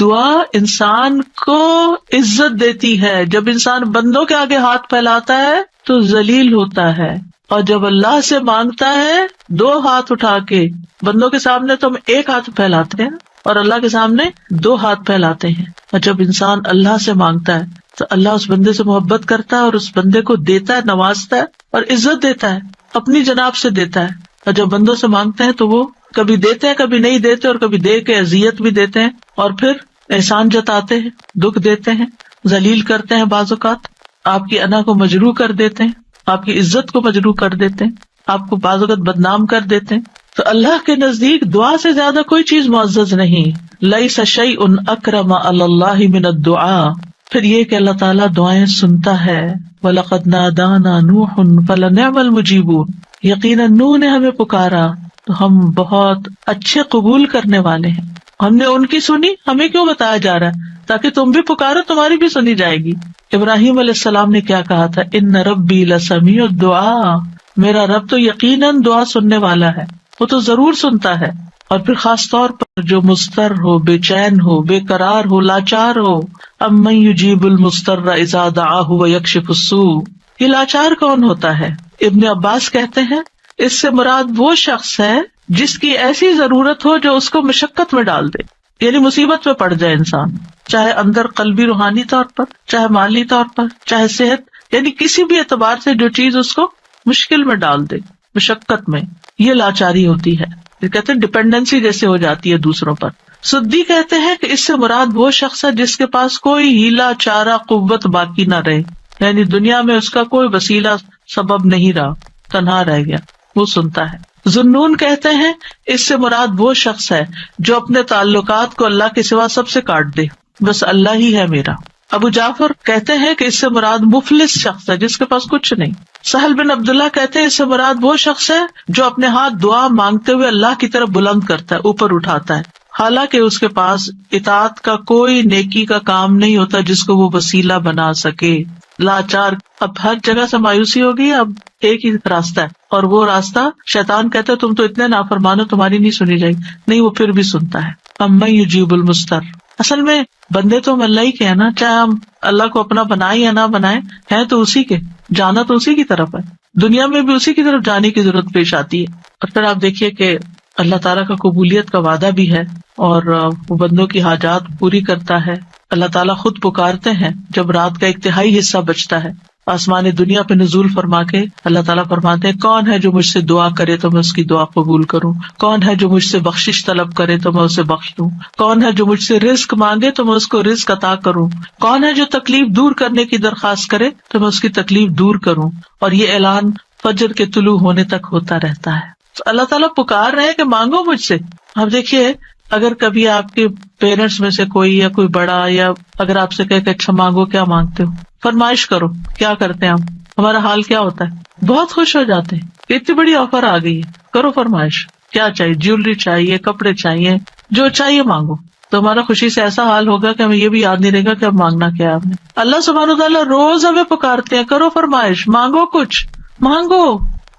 دعا انسان کو عزت دیتی ہے، جب انسان بندوں کے آگے ہاتھ پھیلاتا ہے تو ذلیل ہوتا ہے، اور جب اللہ سے مانگتا ہے دو ہاتھ اٹھا کے، بندوں کے سامنے تو ہم ایک ہاتھ پھیلاتے ہیں اور اللہ کے سامنے دو ہاتھ پھیلاتے ہیں، اور جب انسان اللہ سے مانگتا ہے تو اللہ اس بندے سے محبت کرتا ہے اور اس بندے کو دیتا ہے، نوازتا ہے اور عزت دیتا ہے، اپنی جناب سے دیتا ہے۔ اور جب بندوں سے مانگتے ہیں تو وہ کبھی دیتے ہیں کبھی نہیں دیتے، اور کبھی دے کے اذیت بھی دیتے ہیں، اور پھر احسان جتاتے ہیں، دکھ دیتے ہیں، ذلیل کرتے ہیں، بعض اوقات آپ کی انا کو مجروح کر دیتے ہیں، آپ کی عزت کو مجروح کر دیتے ہیں، آپ کو بعض اوقات بدنام کر دیتے ہیں۔ تو اللہ کے نزدیک دعا سے زیادہ کوئی چیز معزز نہیں۔ لیس شیء اکرم علی اللہ من الدعاء، پھر یہ کہ اللہ تعالیٰ دعائیں سنتا ہے۔ وَلَقَدْ نَادَانَا نُوحٌ فَلَنِعْمَ الْمُجِيبُونَ، یقیناً نوح نے ہمیں پکارا تو ہم بہت اچھے قبول کرنے والے ہیں۔ ہم نے ان کی سنی، ہمیں کیوں بتایا جا رہا ہے؟ تاکہ تم بھی پکارو، تمہاری بھی سنی جائے گی۔ ابراہیم علیہ السلام نے کیا کہا تھا، ان ربی لسمیع الدعاء، میرا رب تو یقیناً دعا سننے والا ہے، وہ تو ضرور سنتا ہے۔ اور پھر خاص طور پر جو مضطر ہو، بے چین ہو، بے قرار ہو، لاچار ہو، امن یجیب المضطر اذا دعاہ ویکشف السوء، یہ لاچار کون ہوتا ہے؟ ابن عباس کہتے ہیں اس سے مراد وہ شخص ہے جس کی ایسی ضرورت ہو جو اس کو مشقت میں ڈال دے، یعنی مصیبت میں پڑ جائے انسان، چاہے اندر قلبی روحانی طور پر، چاہے مالی طور پر، چاہے صحت، یعنی کسی بھی اعتبار سے جو چیز اس کو مشکل میں ڈال دے، مشقت میں، یہ لاچاری ہوتی ہے. یہ کہتے ہیں ڈپینڈنسی جیسے ہو جاتی ہے دوسروں پر. سدی کہتے ہیں کہ اس سے مراد وہ شخص ہے جس کے پاس کوئی ہیلا چارہ قوت باقی نہ رہے، یعنی دنیا میں اس کا کوئی وسیلہ سبب نہیں رہا، تنہا رہ گیا، وہ سنتا ہے. ذنون کہتے ہیں اس سے مراد وہ شخص ہے جو اپنے تعلقات کو اللہ کے سوا سب سے کاٹ دے، بس اللہ ہی ہے میرا. ابو جعفر کہتے ہیں کہ اس سے مراد مفلس شخص ہے جس کے پاس کچھ نہیں. سہل بن عبداللہ کہتے ہیں اس سے مراد وہ شخص ہے جو اپنے ہاتھ دعا مانگتے ہوئے اللہ کی طرف بلند کرتا ہے، اوپر اٹھاتا ہے، حالانکہ اس کے پاس اطاعت کا کوئی نیکی کا کام نہیں ہوتا جس کو وہ وسیلہ بنا سکے. لاچار. اب ہر جگہ سے مایوسی ہوگی، اب ایک ہی راستہ ہے، اور وہ راستہ شیطان کہتا ہے تم تو اتنے نافرمان ہو، تمہاری نہیں سنی جائے گی. نہیں، وہ پھر بھی سنتا ہے. اما یجیب المضطر. اصل میں بندے تو ہم اللہ ہی کے ہیں نا، چاہے ہم اللہ کو اپنا بنائیں یا نہ بنائیں، ہیں تو اسی کے، جانا تو اسی کی طرف ہے، دنیا میں بھی اسی کی طرف جانے کی ضرورت پیش آتی ہے. اور پھر آپ دیکھیے کہ اللہ تعالیٰ کا قبولیت کا وعدہ بھی ہے اور وہ بندوں کی حاجات پوری کرتا ہے. اللہ تعالیٰ خود پکارتے ہیں جب رات کا ایک تہائی حصہ بچتا ہے، آسمان دنیا پہ نزول فرما کے اللہ تعالیٰ فرماتے ہیں کون ہے جو مجھ سے دعا کرے تو میں اس کی دعا قبول کروں، کون ہے جو مجھ سے بخشش طلب کرے تو میں اسے بخش دوں، کون ہے جو مجھ سے رزق مانگے تو میں اس کو رزق عطا کروں، کون ہے جو تکلیف دور کرنے کی درخواست کرے تو میں اس کی تکلیف دور کروں. اور یہ اعلان فجر کے طلوع ہونے تک ہوتا رہتا ہے. تو اللہ تعالیٰ پکار رہے ہیں کہ مانگو مجھ سے. اب دیکھیے اگر کبھی آپ کے پیرنٹس میں سے کوئی یا کوئی بڑا یا اگر آپ سے کہے کہ اچھا مانگو، کیا مانگتے ہو، فرمائش کرو، کیا کرتے ہیں ہم، ہمارا حال کیا ہوتا ہے، بہت خوش ہو جاتے ہیں، اتنی بڑی آفر آ گئی ہے، کرو فرمائش، کیا چاہیے، جیولری چاہیے، کپڑے چاہیے، جو چاہیے مانگو. تو ہمارا خوشی سے ایسا حال ہوگا کہ ہمیں یہ بھی یاد نہیں رہے گا کہ اب مانگنا کیا ہے آپ نے. اللہ سبحانہ وتعالیٰ روز ہمیں پکارتے ہیں کرو فرمائش، مانگو، کچھ مانگو،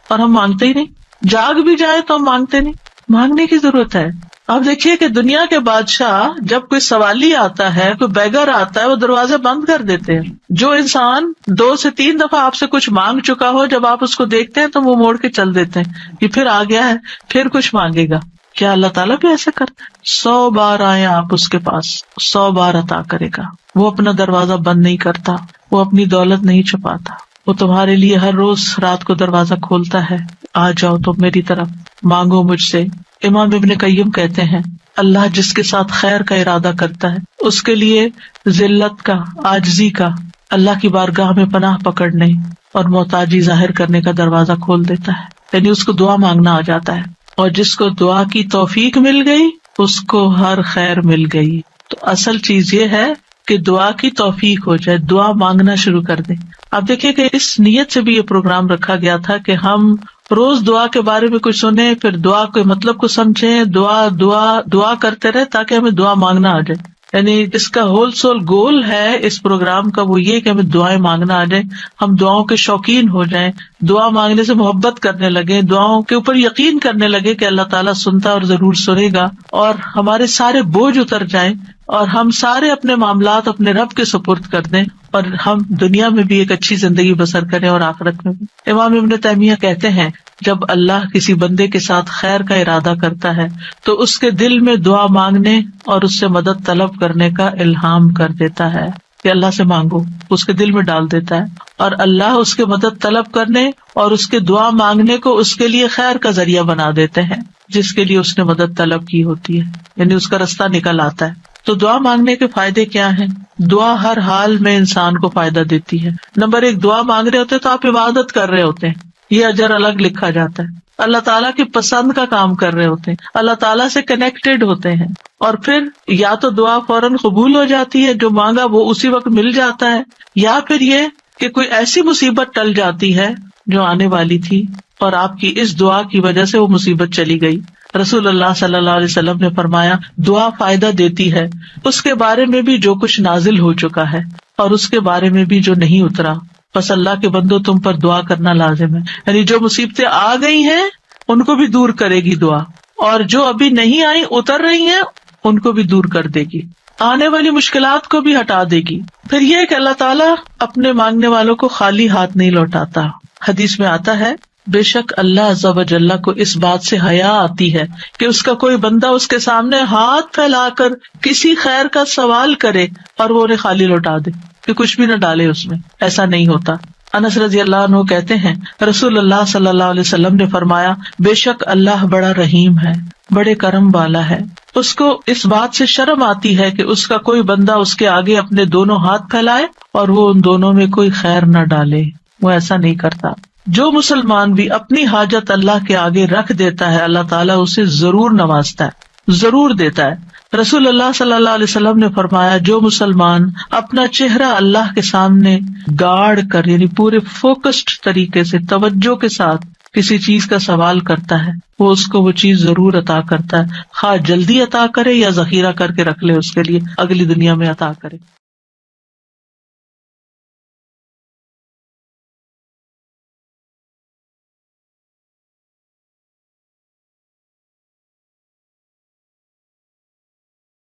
اور ہم مانگتے ہی نہیں. جاگ بھی جائے تو ہم مانگتے نہیں. مانگنے کی ضرورت ہے. آپ دیکھیے کہ دنیا کے بادشاہ جب کوئی سوالی آتا ہے، کوئی بیگر آتا ہے، وہ دروازے بند کر دیتے ہیں. جو انسان 2 سے 3 دفعہ آپ سے کچھ مانگ چکا ہو، جب آپ اس کو دیکھتے ہیں تو وہ موڑ کے چل دیتے ہیں، یہ پھر آ گیا ہے، پھر کچھ مانگے گا. کیا اللہ تعالیٰ بھی ایسے کرتا ہے؟ 100 بار آئے آپ اس کے پاس، 100 بار عطا کرے گا. وہ اپنا دروازہ بند نہیں کرتا، وہ اپنی دولت نہیں چھپاتا، وہ تمہارے لیے ہر روز رات کو دروازہ کھولتا ہے. آ جاؤ تم میری طرف، مانگو مجھ سے. امام ابن قیم کہتے ہیں اللہ جس کے ساتھ خیر کا ارادہ کرتا ہے اس کے لیے ذلت کا، عاجزی کا، اللہ کی بارگاہ میں پناہ پکڑنے اور محتاجی ظاہر کرنے کا دروازہ کھول دیتا ہے. یعنی اس کو دعا مانگنا آ جاتا ہے، اور جس کو دعا کی توفیق مل گئی اس کو ہر خیر مل گئی. تو اصل چیز یہ ہے کہ دعا کی توفیق ہو جائے، دعا مانگنا شروع کر دیں. آپ دیکھیں کہ اس نیت سے بھی یہ پروگرام رکھا گیا تھا کہ ہم روز دعا کے بارے میں کچھ سنیں، پھر دعا کے مطلب کو سمجھیں، دعا دعا دعا کرتے رہے تاکہ ہمیں دعا مانگنا آ جائے. یعنی اس کا ہول سول گول ہے اس پروگرام کا، وہ یہ کہ ہمیں دعائیں مانگنا آ جائے، ہم دعاؤں کے شوقین ہو جائیں، دعا مانگنے سے محبت کرنے لگے، دعاؤں کے اوپر یقین کرنے لگے کہ اللہ تعالیٰ سنتا اور ضرور سنے گا، اور ہمارے سارے بوجھ اتر جائیں اور ہم سارے اپنے معاملات اپنے رب کے سپرد کر دیں، اور ہم دنیا میں بھی ایک اچھی زندگی بسر کریں اور آخرت میں بھی. امام ابن تیمیہ کہتے ہیں جب اللہ کسی بندے کے ساتھ خیر کا ارادہ کرتا ہے تو اس کے دل میں دعا مانگنے اور اس سے مدد طلب کرنے کا الہام کر دیتا ہے کہ اللہ سے مانگو، اس کے دل میں ڈال دیتا ہے، اور اللہ اس کے مدد طلب کرنے اور اس کے دعا مانگنے کو اس کے لیے خیر کا ذریعہ بنا دیتے ہیں جس کے لیے اس نے مدد طلب کی ہوتی ہے، یعنی اس کا رستہ نکل آتا ہے. تو دعا مانگنے کے فائدے کیا ہیں؟ دعا ہر حال میں انسان کو فائدہ دیتی ہے. نمبر 1، دعا مانگ رہے ہوتے تو آپ عبادت کر رہے ہوتے ہیں، یہ اجر الگ لکھا جاتا ہے. اللہ تعالیٰ کی پسند کا کام کر رہے ہوتے ہیں، اللہ تعالیٰ سے کنیکٹڈ ہوتے ہیں، اور پھر یا تو دعا فوراً قبول ہو جاتی ہے، جو مانگا وہ اسی وقت مل جاتا ہے، یا پھر یہ کہ کوئی ایسی مصیبت ٹل جاتی ہے جو آنے والی تھی اور آپ کی اس دعا کی وجہ سے وہ مصیبت چلی گئی. رسول اللہ صلی اللہ علیہ وسلم نے فرمایا دعا فائدہ دیتی ہے اس کے بارے میں بھی جو کچھ نازل ہو چکا ہے اور اس کے بارے میں بھی جو نہیں اترا. بس اللہ کے بندو تم پر دعا کرنا لازم ہے، یعنی جو مصیبتیں آ گئی ہیں ان کو بھی دور کرے گی دعا، اور جو ابھی نہیں آئی اتر رہی ہیں ان کو بھی دور کر دے گی، آنے والی مشکلات کو بھی ہٹا دے گی. پھر یہ کہ اللہ تعالیٰ اپنے مانگنے والوں کو خالی ہاتھ نہیں لوٹاتا. حدیث میں آتا ہے بے شک اللہ عز و جل کو اس بات سے حیا آتی ہے کہ اس کا کوئی بندہ اس کے سامنے ہاتھ پھیلا کر کسی خیر کا سوال کرے اور وہ انہیں خالی لوٹا دے، کہ کچھ بھی نہ ڈالے اس میں. ایسا نہیں ہوتا. انس رضی اللہ عنہ کہتے ہیں رسول اللہ صلی اللہ علیہ وسلم نے فرمایا بے شک اللہ بڑا رحیم ہے، بڑے کرم والا ہے، اس کو اس بات سے شرم آتی ہے کہ اس کا کوئی بندہ اس کے آگے اپنے دونوں ہاتھ پھیلائے اور وہ ان دونوں میں کوئی خیر نہ ڈالے، وہ ایسا نہیں کرتا۔ جو مسلمان بھی اپنی حاجت اللہ کے آگے رکھ دیتا ہے اللہ تعالیٰ اسے ضرور نوازتا ہے، ضرور دیتا ہے۔ رسول اللہ صلی اللہ علیہ وسلم نے فرمایا جو مسلمان اپنا چہرہ اللہ کے سامنے گاڑ کر یعنی پورے فوکسڈ طریقے سے توجہ کے ساتھ کسی چیز کا سوال کرتا ہے وہ اس کو وہ چیز ضرور عطا کرتا ہے، خواہ جلدی عطا کرے یا ذخیرہ کر کے رکھ لے، اس کے لیے اگلی دنیا میں عطا کرے۔